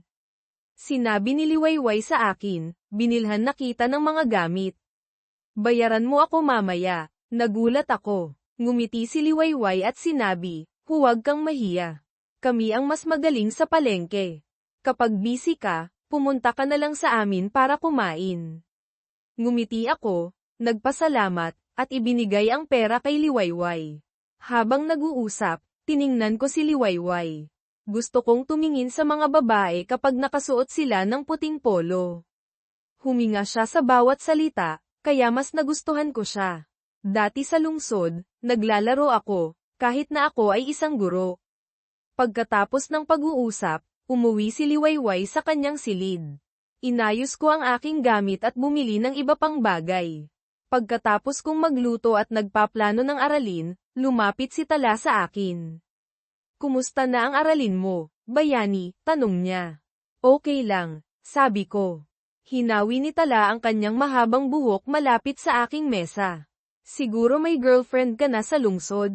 Sinabi ni Liwayway sa akin, binilhan na kita ng mga gamit. Bayaran mo ako mamaya. Nagulat ako. Ngumiti si Liwayway at sinabi, huwag kang mahiya. Kami ang mas magaling sa palengke. Kapag busy ka, pumunta ka na lang sa amin para kumain. Ngumiti ako, nagpasalamat, at ibinigay ang pera kay Liwayway. Habang nag-uusap, tiningnan ko si Liwayway. Gusto kong tumingin sa mga babae kapag nakasuot sila ng puting polo. Huminga siya sa bawat salita, kaya mas nagustuhan ko siya. Dati sa lungsod, naglalaro ako, kahit na ako ay isang guro. Pagkatapos ng pag-uusap, umuwi si Liwayway sa kanyang silid. Inayos ko ang aking gamit at bumili ng iba pang bagay. Pagkatapos kong magluto at nagpaplano ng aralin, lumapit si Tala sa akin. Kumusta na ang aralin mo, Bayani? Tanong niya. Okay lang, sabi ko. Hinawi ni Tala ang kanyang mahabang buhok malapit sa aking mesa. Siguro may girlfriend ka na sa lungsod.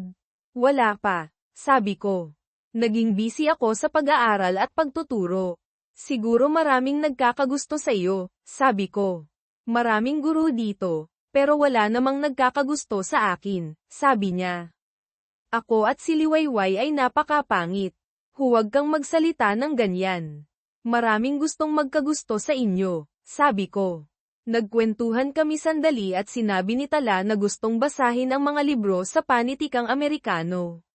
Wala pa, sabi ko. Naging busy ako sa pag-aaral at pagtuturo. Siguro maraming nagkakagusto sa iyo, sabi ko. Maraming guro dito, pero wala namang nagkakagusto sa akin, sabi niya. Ako at si Liwayway ay napakapangit. Huwag kang magsalita ng ganyan. Maraming gustong magkagusto sa inyo, sabi ko. Nagkwentuhan kami sandali at sinabi ni Tala na gustong basahin ang mga libro sa panitikang Amerikano.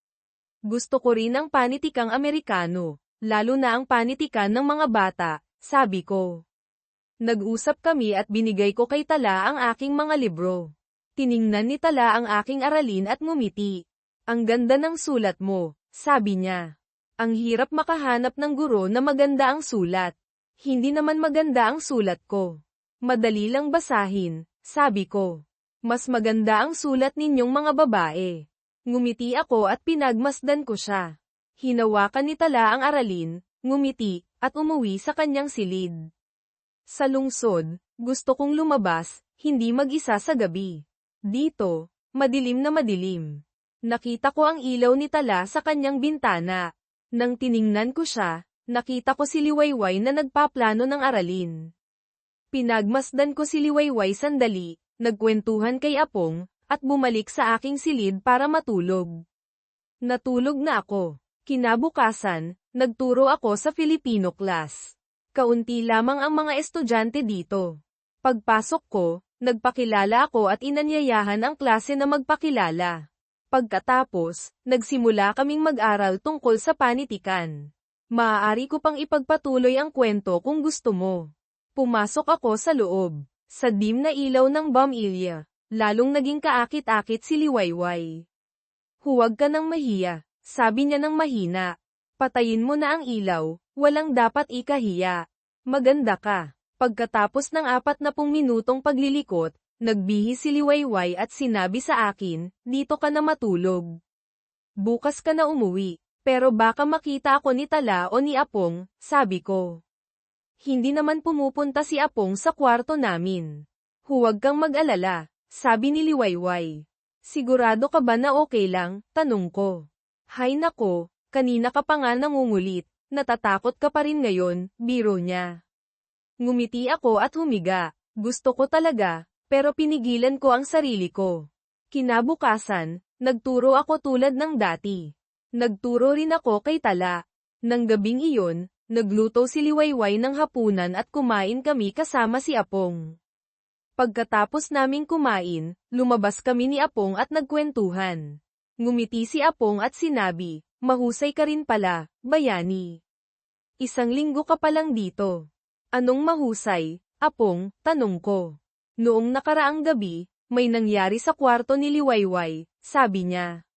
Gusto ko rin ang panitikang Amerikano, lalo na ang panitikan ng mga bata, sabi ko. Nag-usap kami at binigay ko kay Tala ang aking mga libro. Tiningnan ni Tala ang aking aralin at ngumiti. Ang ganda ng sulat mo, sabi niya. Ang hirap makahanap ng guro na maganda ang sulat. Hindi naman maganda ang sulat ko. Madali lang basahin, sabi ko. Mas maganda ang sulat ninyong mga babae. Ngumiti ako at pinagmasdan ko siya. Hinawakan ni Tala ang aralin, ngumiti, at umuwi sa kanyang silid. Sa lungsod, gusto kong lumabas, hindi mag-isa sa gabi. Dito, madilim na madilim. Nakita ko ang ilaw ni Tala sa kanyang bintana. Nang tiningnan ko siya, nakita ko si Liwayway na nagpaplano ng aralin. Pinagmasdan ko si Liwayway sandali, nagkwentuhan kay Apong, at bumalik sa aking silid para matulog. Natulog na ako. Kinabukasan, nagturo ako sa Filipino class. Kaunti lamang ang mga estudyante dito. Pagpasok ko, nagpakilala ako at inanyayahan ang klase na magpakilala. Pagkatapos, nagsimula kaming mag-aral tungkol sa panitikan. Maaari ko pang ipagpatuloy ang kwento kung gusto mo. Pumasok ako sa loob. Sa dim na ilaw ng bombilya, lalong naging kaakit-akit si Liwayway. Huwag ka nang mahiya, sabi niya ng mahina. Patayin mo na ang ilaw, walang dapat ikahiya. Maganda ka. Pagkatapos ng 40 minutong paglilikot, nagbihis si Liwayway at sinabi sa akin, dito ka na matulog. Bukas ka na umuwi, pero baka makita ako ni Tala o ni Apong, sabi ko. Hindi naman pumupunta si Apong sa kwarto namin. Huwag kang mag-alala, sabi ni Liwayway. Sigurado ka ba na okay lang? Tanong ko. Hay nako, kanina ka pa nga nangungulit, natatakot ka pa rin ngayon, biro niya. Ngumiti ako at humiga. Gusto ko talaga, pero pinigilan ko ang sarili ko. Kinabukasan, nagturo ako tulad ng dati. Nagturo rin ako kay Tala. Nang gabing iyon, nagluto si Liwayway ng hapunan at kumain kami kasama si Apong. Pagkatapos naming kumain, lumabas kami ni Apong at nagkwentuhan. Ngumiti si Apong at sinabi, mahusay ka rin pala, Bayani. Isang linggo ka pa lang dito. Anong mahusay, Apong? Tanong ko. Noong nakaraang gabi, may nangyari sa kwarto ni Liwayway, sabi niya.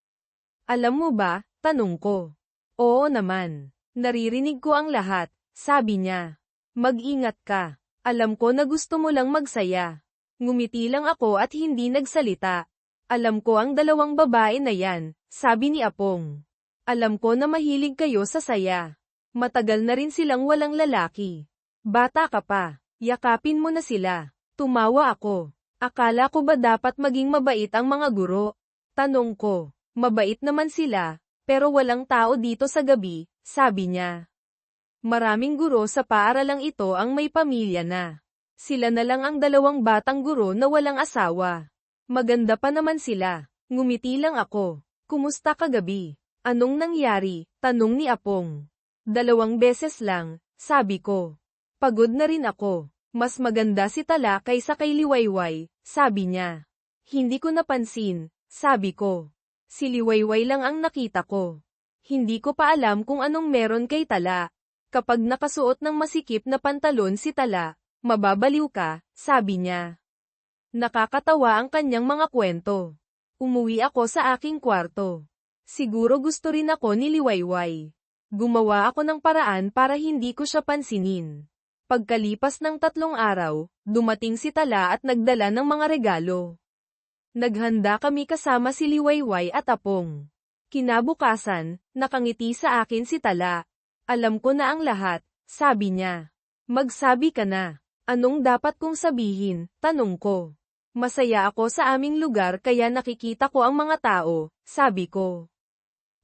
Alam mo ba? Tanong ko. Oo naman. Naririnig ko ang lahat, sabi niya. Mag-ingat ka. Alam ko na gusto mo lang magsaya. Ngumiti lang ako at hindi nagsalita. Alam ko ang dalawang babae na yan, sabi ni Apong. Alam ko na mahilig kayo sa saya. Matagal na rin silang walang lalaki. Bata ka pa, yakapin mo na sila. Tumawa ako. Akala ko ba dapat maging mabait ang mga guro? Tanong ko. Mabait naman sila, pero walang tao dito sa gabi, sabi niya. Maraming guro sa paaralang ito ang may pamilya na. Sila na lang ang dalawang batang guro na walang asawa. Maganda pa naman sila. Ngumiti lang ako. Kumusta kagabi? Anong nangyari? Tanong ni Apong. 2 beses lang, sabi ko. Pagod na rin ako. Mas maganda si Tala kaysa kay Liwayway, sabi niya. Hindi ko napansin, sabi ko. Si Liwayway lang ang nakita ko. Hindi ko pa alam kung anong meron kay Tala. Kapag nakasuot ng masikip na pantalon si Tala, mababaliw ka, sabi niya. Nakakatawa ang kanyang mga kwento. Umuwi ako sa aking kwarto. Siguro gusto rin ako ni Liwayway. Gumawa ako ng paraan para hindi ko siya pansinin. Pagkalipas ng 3 araw, dumating si Tala at nagdala ng mga regalo. Naghanda kami kasama si Liwayway at Apong. Kinabukasan, nakangiti sa akin si Tala. Alam ko na ang lahat, sabi niya. Magsabi ka na. Anong dapat kong sabihin? Tanong ko. Masaya ako sa aming lugar kaya nakikita ko ang mga tao, sabi ko.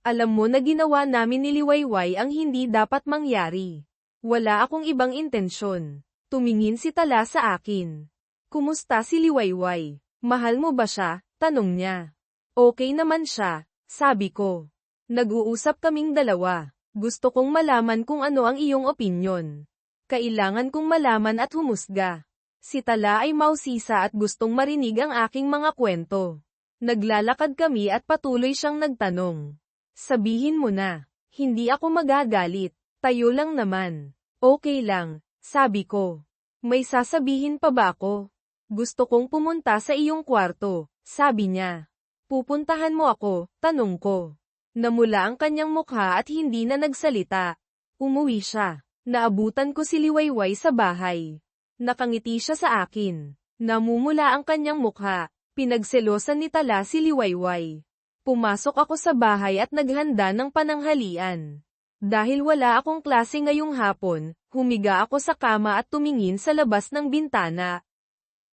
Alam mo na ginawa namin ni Liwayway ang hindi dapat mangyari. Wala akong ibang intensyon. Tumingin si Tala sa akin. Kumusta si Liwayway? Mahal mo ba siya? Tanong niya. Okay naman siya, sabi ko. Nag-uusap kaming dalawa. Gusto kong malaman kung ano ang iyong opinyon. Kailangan kong malaman at humusga. Si Tala ay mausisa at gustong marinig ang aking mga kwento. Naglalakad kami at patuloy siyang nagtanong. Sabihin mo na. Hindi ako magagalit. Tayo lang naman. Okay lang, sabi ko. May sasabihin pa ba ako? Gusto kong pumunta sa iyong kwarto, sabi niya. Pupuntahan mo ako, tanong ko. Namula ang kanyang mukha at hindi na nagsalita. Umuwi siya. Naabutan ko si Liwayway sa bahay. Nakangiti siya sa akin. Namumula ang kanyang mukha. Pinagselosan ni Tala si Liwayway. Pumasok ako sa bahay at naghanda ng pananghalian. Dahil wala akong klase ngayong hapon, humiga ako sa kama at tumingin sa labas ng bintana.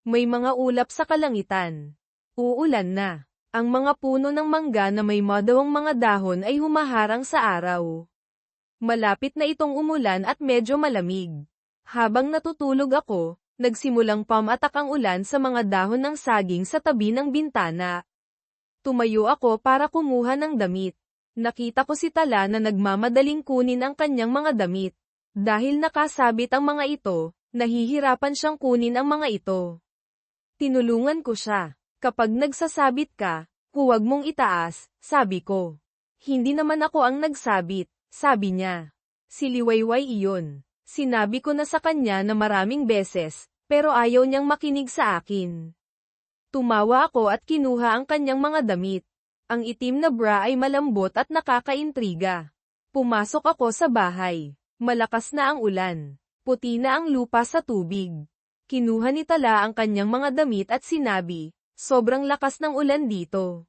May mga ulap sa kalangitan. Uulan na. Ang mga puno ng mangga na may madawang mga dahon ay humaharang sa araw. Malapit na itong umulan at medyo malamig. Habang natutulog ako, nagsimulang pamatak ang ulan sa mga dahon ng saging sa tabi ng bintana. Tumayo ako para kumuha ng damit. Nakita ko si Tala na nagmamadaling kunin ang kanyang mga damit. Dahil nakasabit ang mga ito, nahihirapan siyang kunin ang mga ito. Tinulungan ko siya. Kapag nagsasabit ka, huwag mong itaas, sabi ko. Hindi naman ako ang nagsabit, sabi niya. Si Liwayway iyon. Sinabi ko na sa kanya na maraming beses, pero ayaw niyang makinig sa akin. Tumawa ako at kinuha ang kanyang mga damit. Ang itim na bra ay malambot at nakakaintriga. Pumasok ako sa bahay. Malakas na ang ulan. Puti na ang lupa sa tubig. Kinuha ni Tala ang kanyang mga damit at sinabi, sobrang lakas ng ulan dito.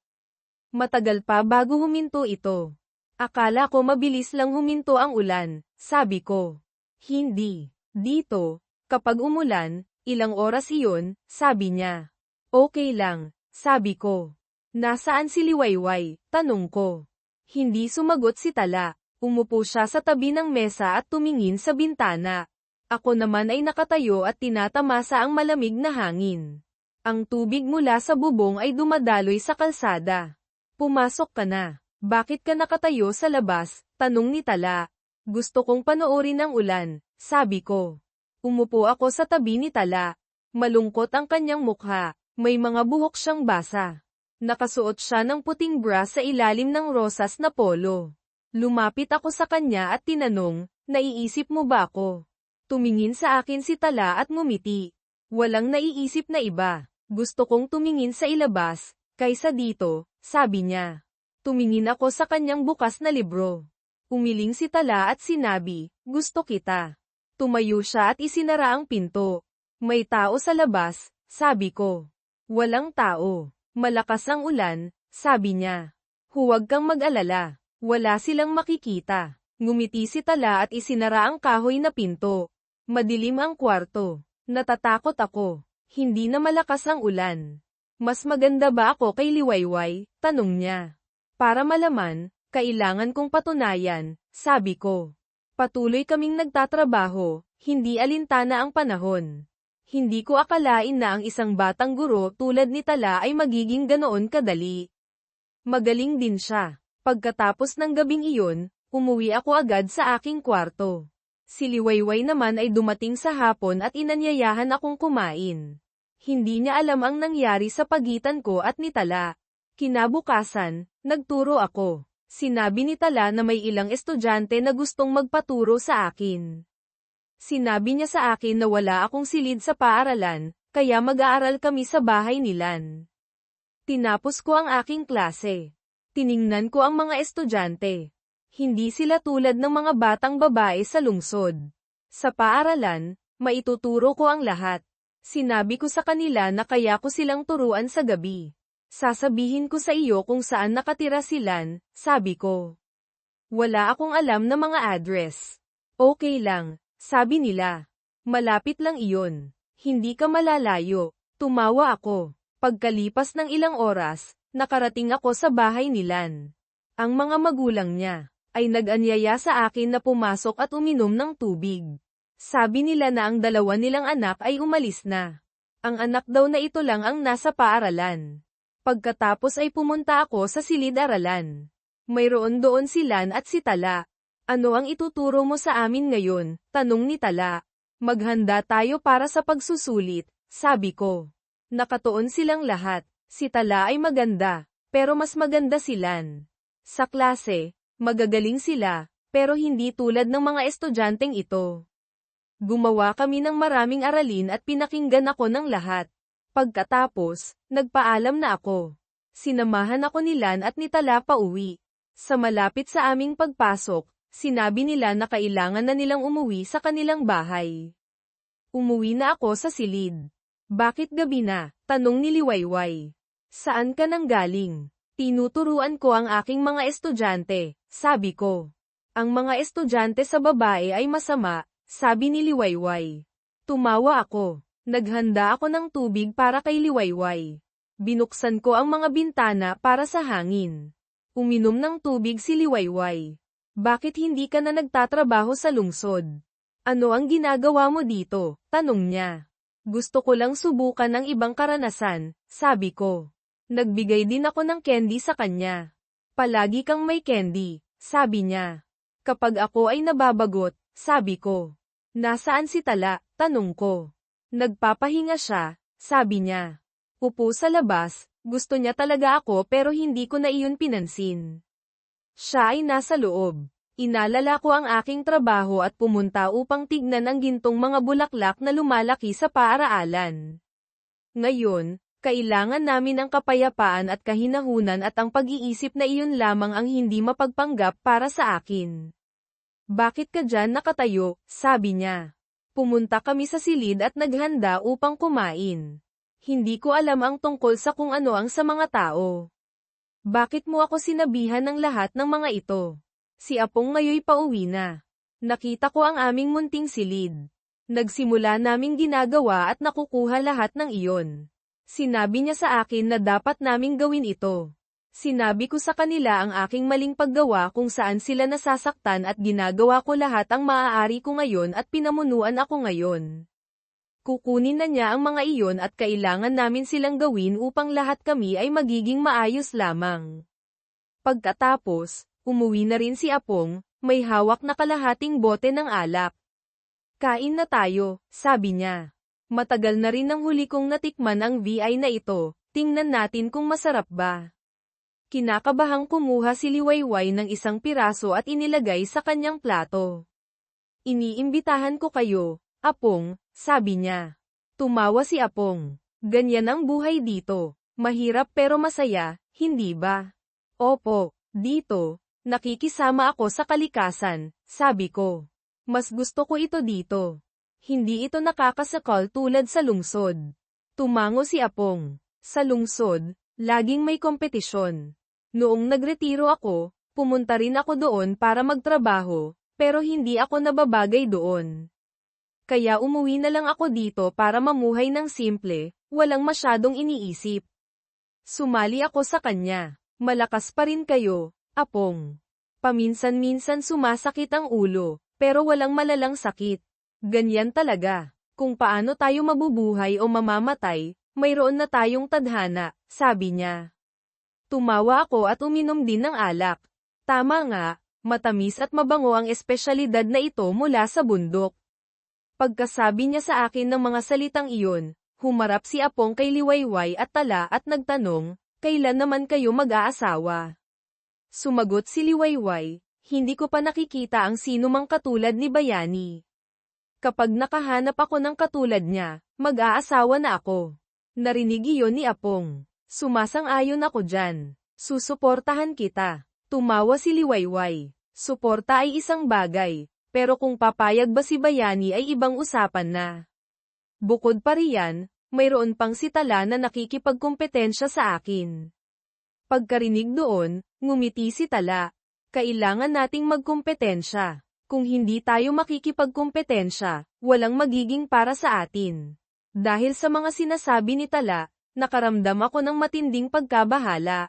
Matagal pa bago huminto ito. Akala ko mabilis lang huminto ang ulan, sabi ko. Hindi. Dito, kapag umulan, ilang oras iyon, sabi niya. Okay lang, sabi ko. Nasaan si Liwayway? Tanong ko. Hindi sumagot si Tala. Umupo siya sa tabi ng mesa at tumingin sa bintana. Ako naman ay nakatayo at tinatamasa ang malamig na hangin. Ang tubig mula sa bubong ay dumadaloy sa kalsada. Pumasok ka na. Bakit ka nakatayo sa labas? Tanong ni Tala. Gusto kong panoorin ang ulan, sabi ko. Umupo ako sa tabi ni Tala. Malungkot ang kanyang mukha. May mga buhok siyang basa. Nakasuot siya ng puting bra sa ilalim ng rosas na polo. Lumapit ako sa kanya at tinanong, naiisip mo ba ako? Tumingin sa akin si Tala at ngumiti. Walang naiisip na iba. Gusto kong tumingin sa ilabas, kaysa dito, sabi niya. Tumingin ako sa kanyang bukas na libro. Umiling si Tala at sinabi, gusto kita. Tumayo siya at isinara ang pinto. May tao sa labas, sabi ko. Walang tao. Malakas ang ulan, sabi niya. Huwag kang mag-alala. Wala silang makikita. Ngumiti si Tala at isinara ang kahoy na pinto. Madilim ang kwarto. Natatakot ako. Hindi na malakas ang ulan. Mas maganda ba ako kay Liwayway? Tanong niya. Para malaman, kailangan kong patunayan, sabi ko. Patuloy kaming nagtatrabaho, hindi alintana ang panahon. Hindi ko akalain na ang isang batang guro tulad ni Tala ay magiging ganoon kadali. Magaling din siya. Pagkatapos ng gabing iyon, umuwi ako agad sa aking kwarto. Si Liwayway naman ay dumating sa hapon at inanyayahan akong kumain. Hindi niya alam ang nangyari sa pagitan ko at ni Tala. Kinabukasan, nagturo ako. Sinabi ni Tala na may ilang estudyante na gustong magpaturo sa akin. Sinabi niya sa akin na wala akong silid sa paaralan, kaya mag-aaral kami sa bahay nilan. Tinapos ko ang aking klase. Tiningnan ko ang mga estudyante. Hindi sila tulad ng mga batang babae sa lungsod. Sa paaralan, maituturo ko ang lahat. Sinabi ko sa kanila na kaya ko silang turuan sa gabi. Sasabihin ko sa iyo kung saan nakatira silan, sabi ko. Wala akong alam na mga address. Okay lang, sabi nila. Malapit lang iyon. Hindi ka malalayo. Tumawa ako. Pagkalipas ng ilang oras, nakarating ako sa bahay nilan. Ang mga magulang niya ay nag-anyaya sa akin na pumasok at uminom ng tubig. Sabi nila na ang dalawa nilang anak ay umalis na. Ang anak daw na ito lang ang nasa paaralan. Pagkatapos ay pumunta ako sa silid-aralan. Mayroon doon si Lan at si Tala. Ano ang ituturo mo sa amin ngayon? Tanong ni Tala. Maghanda tayo para sa pagsusulit, sabi ko. Nakatuon silang lahat. Si Tala ay maganda, pero mas maganda si Lan. Sa klase, magagaling sila, pero hindi tulad ng mga estudyanteng ito. Gumawa kami ng maraming aralin at pinakinggan ako ng lahat. Pagkatapos, nagpaalam na ako. Sinamahan ako ni Lan at ni Tala pauwi. Sa malapit sa aming pagpasok, sinabi nila na kailangan na nilang umuwi sa kanilang bahay. Umuwi na ako sa silid. Bakit gabi na? Tanong ni Liwayway. Saan ka nang galing? Tinuturuan ko ang aking mga estudyante, sabi ko. Ang mga estudyante sa babae ay masama, sabi ni Liwayway. Tumawa ako. Naghanda ako ng tubig para kay Liwayway. Binuksan ko ang mga bintana para sa hangin. Uminom ng tubig si Liwayway. Bakit hindi ka na nagtatrabaho sa lungsod? Ano ang ginagawa mo dito? Tanong niya. Gusto ko lang subukan ang ibang karanasan, sabi ko. Nagbigay din ako ng candy sa kanya. Palagi kang may candy, sabi niya. Kapag ako ay nababagot, sabi ko. Nasaan si Tala? Tanong ko. Nagpapahinga siya, sabi niya. Upo sa labas, gusto niya talaga ako pero hindi ko na iyon pinansin. Siya ay nasa loob. Inalala ko ang aking trabaho at pumunta upang tignan ang gintong mga bulaklak na lumalaki sa paaraalan. Ngayon, kailangan namin ang kapayapaan at kahinahunan at ang pag-iisip na iyon lamang ang hindi mapagpanggap para sa akin. Bakit ka dyan nakatayo? Sabi niya. Pumunta kami sa silid at naghanda upang kumain. Hindi ko alam ang tungkol sa kung ano ang sa mga tao. Bakit mo ako sinabihan ng lahat ng mga ito? Si Apong ngayoy pauwi na. Nakita ko ang aming munting silid. Nagsimula naming ginagawa at nakukuha lahat ng iyon. Sinabi niya sa akin na dapat naming gawin ito. Sinabi ko sa kanila ang aking maling paggawa kung saan sila nasasaktan at ginagawa ko lahat ang maaari ko ngayon at pinamunuan ako ngayon. Kukunin na niya ang mga iyon at kailangan namin silang gawin upang lahat kami ay magiging maayos lamang. Pagkatapos, umuwi na rin si Apong, may hawak na kalahating bote ng alak. Kain na tayo, sabi niya. Matagal na rin nang huli kong natikman ang VI na ito, tingnan natin kung masarap ba. Kinakabahang kumuha si Liwayway ng isang piraso at inilagay sa kanyang plato. Iniimbitahan ko kayo, Apong, sabi niya. Tumawa si Apong. Ganyan ang buhay dito. Mahirap pero masaya, hindi ba? Opo, dito. Nakikisama ako sa kalikasan, sabi ko. Mas gusto ko ito dito. Hindi ito nakakasakal tulad sa lungsod. Tumango si Apong. Sa lungsod, laging may kompetisyon. Noong nagretiro ako, pumunta rin ako doon para magtrabaho, pero hindi ako nababagay doon. Kaya umuwi na lang ako dito para mamuhay ng simple, walang masyadong iniisip. Sumali ako sa kanya. Malakas pa rin kayo, Apong. Paminsan-minsan sumasakit ang ulo, pero walang malalang sakit. Ganyan talaga. Kung paano tayo mabubuhay o mamamatay, mayroon na tayong tadhana, sabi niya. Tumawa ako at uminom din ng alak. Tama nga, matamis at mabango ang espesyalidad na ito mula sa bundok. Pagkasabi niya sa akin ng mga salitang iyon, humarap si Apong kay Liwayway at Tala at nagtanong, kailan naman kayo mag-aasawa? Sumagot si Liwayway, hindi ko pa nakikita ang sino mang katulad ni Bayani. Kapag nakahanap ako ng katulad niya, mag-aasawa na ako. Narinig iyon ni Apong. Sumasang-ayon ako dyan. Susuportahan kita. Tumawa si Liwayway. Suporta ay isang bagay, pero kung papayag ba si Bayani ay ibang usapan na. Bukod pa riyan, mayroon pang si Tala na nakikipagkompetensya sa akin. Pagkarinig doon, ngumiti si Tala. Kailangan nating magkompetensya. Kung hindi tayo makikipagkompetensya, walang magiging para sa atin. Dahil sa mga sinasabi ni Tala, nakaramdam ako ng matinding pagkabahala.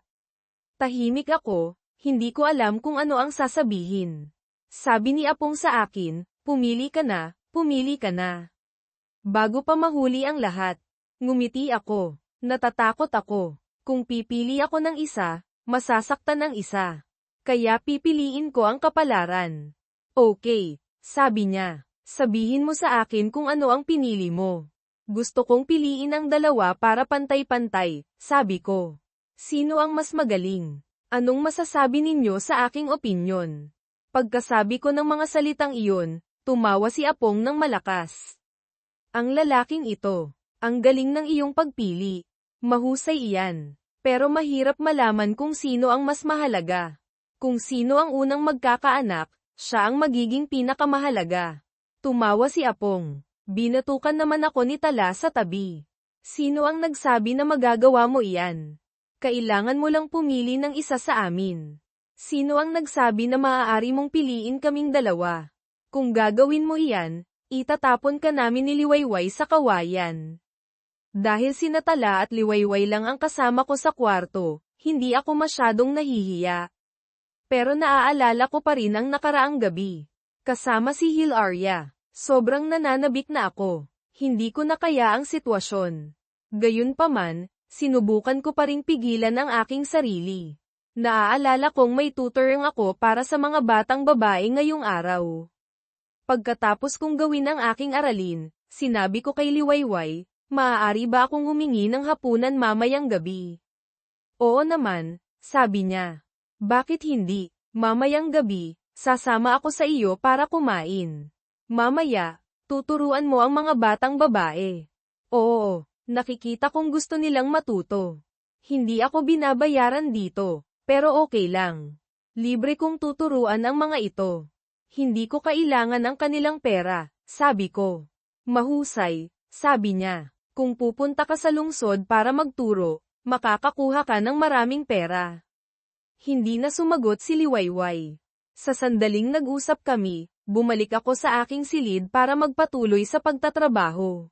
Tahimik ako, hindi ko alam kung ano ang sasabihin. Sabi ni Apong sa akin, pumili ka na, pumili ka na. Bago pa mahuli ang lahat, ngumiti ako. Natatakot ako. Kung pipili ako ng isa, masasaktan ang isa. Kaya pipiliin ko ang kapalaran. Okay, sabi niya. Sabihin mo sa akin kung ano ang pinili mo. Gusto kong piliin ang dalawa para pantay-pantay, sabi ko. Sino ang mas magaling? Anong masasabi ninyo sa aking opinyon? Pagkasabi ko ng mga salitang iyon, tumawa si Apong ng malakas. Ang lalaking ito, ang galing ng iyong pagpili. Mahusay iyan. Pero mahirap malaman kung sino ang mas mahalaga. Kung sino ang unang magkakaanak, siya ang magiging pinakamahalaga. Tumawa si Apong. Binatukan naman ako ni Tala sa tabi. Sino ang nagsabi na magagawa mo iyan? Kailangan mo lang pumili ng isa sa amin. Sino ang nagsabi na maaari mong piliin kaming dalawa? Kung gagawin mo iyan, itatapon ka namin ni Liwayway sa kawayan. Dahil sina Tala at Liwayway lang ang kasama ko sa kwarto, hindi ako masyadong nahihiya. Pero naaalala ko pa rin ang nakaraang gabi. Kasama si Hilaria. Sobrang nananabik na ako. Hindi ko na kaya ang sitwasyon. Gayunpaman, sinubukan ko pa ring pigilan ang aking sarili. Naaalala kong may tutoring ako para sa mga batang babae ngayong araw. Pagkatapos kong gawin ang aking aralin, sinabi ko kay Liwayway, maaari ba akong humingi ng hapunan mamayang gabi? Oo naman, sabi niya. Bakit hindi? Mamayang gabi, sasama ako sa iyo para kumain. Mamaya, tuturuan mo ang mga batang babae. Oo, nakikita kong gusto nilang matuto. Hindi ako binabayaran dito, pero okay lang. Libre kong tuturuan ang mga ito. Hindi ko kailangan ang kanilang pera, sabi ko. Mahusay, sabi niya. Kung pupunta ka sa lungsod para magturo, makakakuha ka ng maraming pera. Hindi na sumagot si Liwayway. Sa sandaling nag-usap kami, bumalik ako sa aking silid para magpatuloy sa pagtatrabaho.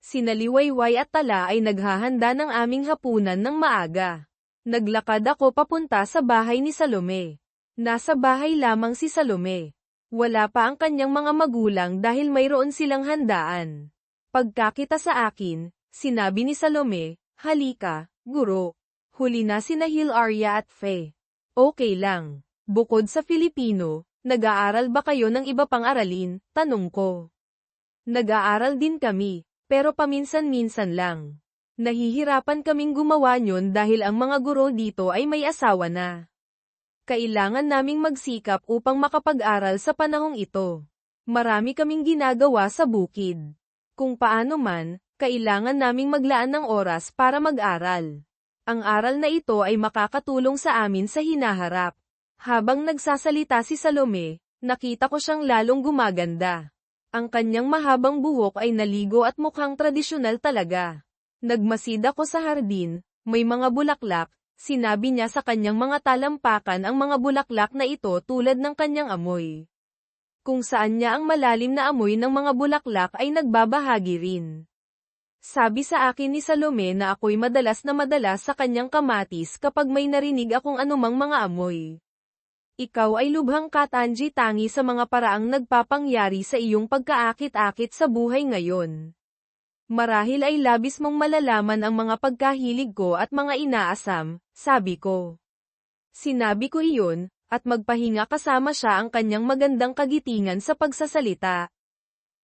Sina Liwayway at Tala ay naghahanda ng aming hapunan ng maaga. Naglakad ako papunta sa bahay ni Salome. Nasa bahay lamang si Salome. Wala pa ang kanyang mga magulang dahil mayroon silang handaan. Pagkakita sa akin, sinabi ni Salome, halika, guro. Huli na sina Hilaria at Fe. Okay lang. Bukod sa Filipino, nag-aaral ba kayo ng iba pang aralin? Tanong ko. Nag-aaral din kami, pero paminsan-minsan lang. Nahihirapan kaming gumawa nyon dahil ang mga guro dito ay may asawa na. Kailangan naming magsikap upang makapag-aral sa panahong ito. Marami kaming ginagawa sa bukid. Kung paano man, kailangan naming maglaan ng oras para mag-aral. Ang aral na ito ay makakatulong sa amin sa hinaharap. Habang nagsasalita si Salome, nakita ko siyang lalong gumaganda. Ang kanyang mahabang buhok ay naligo at mukhang tradisyonal talaga. Nagmasid ako sa hardin, may mga bulaklak, sinabi niya sa kanyang mga talampakan ang mga bulaklak na ito tulad ng kanyang amoy. Kung saan niya ang malalim na amoy ng mga bulaklak ay nagbabahagi rin. Sabi sa akin ni Salome na ako'y madalas sa kanyang kamatis kapag may narinig akong anumang mga amoy. Ikaw ay lubhang katangi-tangi sa mga paraang nagpapangyari sa iyong pagkaakit-akit sa buhay ngayon. Marahil ay labis mong malalaman ang mga pagkahilig ko at mga inaasam, sabi ko. Sinabi ko iyon, at magpahinga kasama siya ang kanyang magandang kagitingan sa pagsasalita.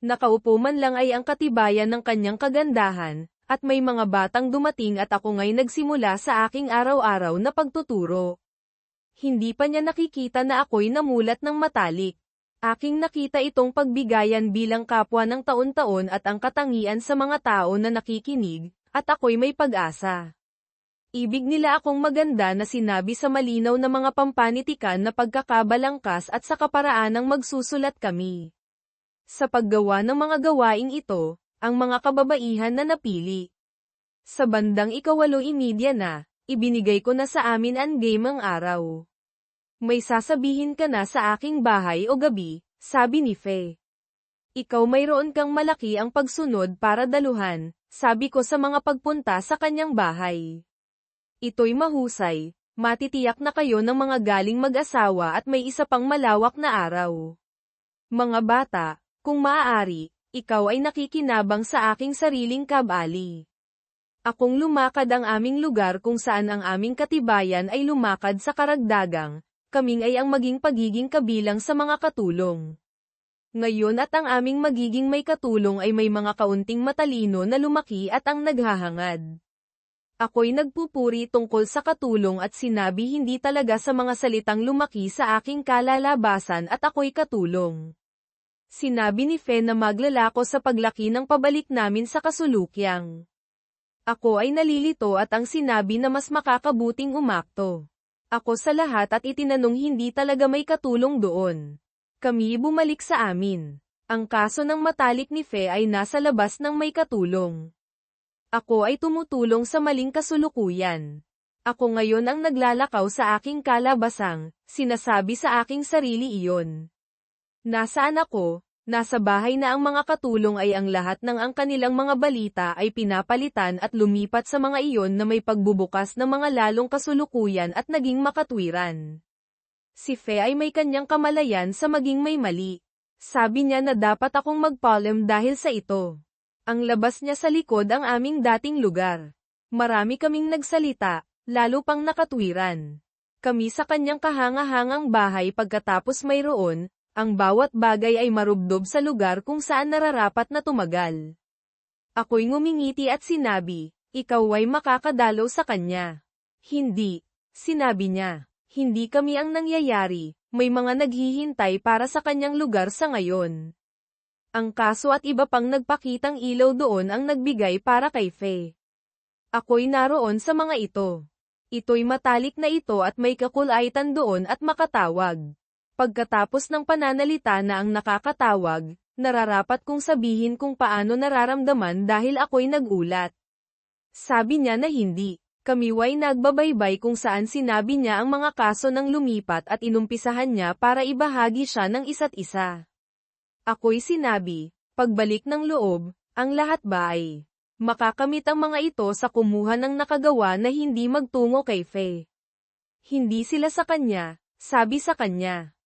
Nakaupo man lang ay ang katibayan ng kanyang kagandahan, at may mga batang dumating at ako nga'y nagsimula sa aking araw-araw na pagtuturo. Hindi pa niya nakikita na ako'y namulat ng matalik. Aking nakita itong pagbigayan bilang kapwa ng taon-taon at ang katangian sa mga tao na nakikinig, at ako'y may pag-asa. Ibig nila akong maganda na sinabi sa malinaw na mga pampanitikan na pagkakabalangkas at sa kaparaanang magsusulat kami. Sa paggawa ng mga gawaing ito, ang mga kababaihan na napili. Sa bandang 8:30 na, ibinigay ko na sa amin ang game ang araw. May sasabihin ka na sa aking bahay o gabi, sabi ni Fe. Ikaw mayroon kang malaki ang pagsunod para daluhan, sabi ko sa mga pagpunta sa kanyang bahay. Ito'y mahusay, matitiyak na kayo ng mga galing mag-asawa at may isa pang malawak na araw. Mga bata, kung maaari, ikaw ay nakikinabang sa aking sariling kabali. Akong lumakad ang aming lugar kung saan ang aming katibayan ay lumakad sa karagdagang, kaming ay ang maging pagiging kabilang sa mga katulong. Ngayon at ang aming magiging may katulong ay may mga kaunting matalino na lumaki at ang naghahangad. Ako'y nagpupuri tungkol sa katulong at sinabi hindi talaga sa mga salitang lumaki sa aking kalalabasan at ako'y katulong. Sinabi ni Fe na maglalako sa paglaki ng pabalik namin sa kasulukyang. Ako ay nalilito at ang sinabi na mas makakabuting umakto. Ako sa lahat at itinanong hindi talaga may katulong doon. Kami bumalik sa amin. Ang kaso ng matalik ni Fe ay nasa labas ng may katulong. Ako ay tumutulong sa maling kasulukuyan. Ako ngayon ang naglalakaw sa aking kalabasang, sinasabi sa aking sarili iyon. Nasaan ako? Nasa bahay na ang mga katulong ay ang lahat ng ang kanilang mga balita ay pinapalitan at lumipat sa mga iyon na may pagbubukas ng mga lalong kasulukuyan at naging makatwiran. Si Fe ay may kanyang kamalayan sa maging may mali. Sabi niya na dapat akong magpalm dahil sa ito. Ang labas niya sa likod ang aming dating lugar. Marami kaming nagsalita, lalo pang nakatwiran. Kami sa kanyang kahanga-hangang bahay pagkatapos mayroon, ang bawat bagay ay marubdob sa lugar kung saan nararapat na tumagal. Ako'y ngumingiti at sinabi, ikaw ay makakadalaw sa kanya. Hindi, sinabi niya. Hindi kami ang nangyayari, may mga naghihintay para sa kanyang lugar sa ngayon. Ang kaso at iba pang nagpakitang ilaw doon ang nagbigay para kay Fe. Ako'y naroon sa mga ito. Ito'y matalik na ito at may kakulaitan doon at makatawag. Pagkatapos ng pananalita na ang nakakatawag, nararapat kong sabihin kung paano nararamdaman dahil ako'y nagulat. Sabi niya na hindi. Kami ay nagbabaybay kung saan sinabi niya ang mga kaso ng lumipat at inumpisahan niya para ibahagi siya ng isa't isa. Ako'y sinabi, pagbalik ng loob, ang lahat ba ay makakamit ang mga ito sa kumuha ng nakagawa na hindi magtungo kay Fe. Hindi sila sa kanya, sabi sa kanya.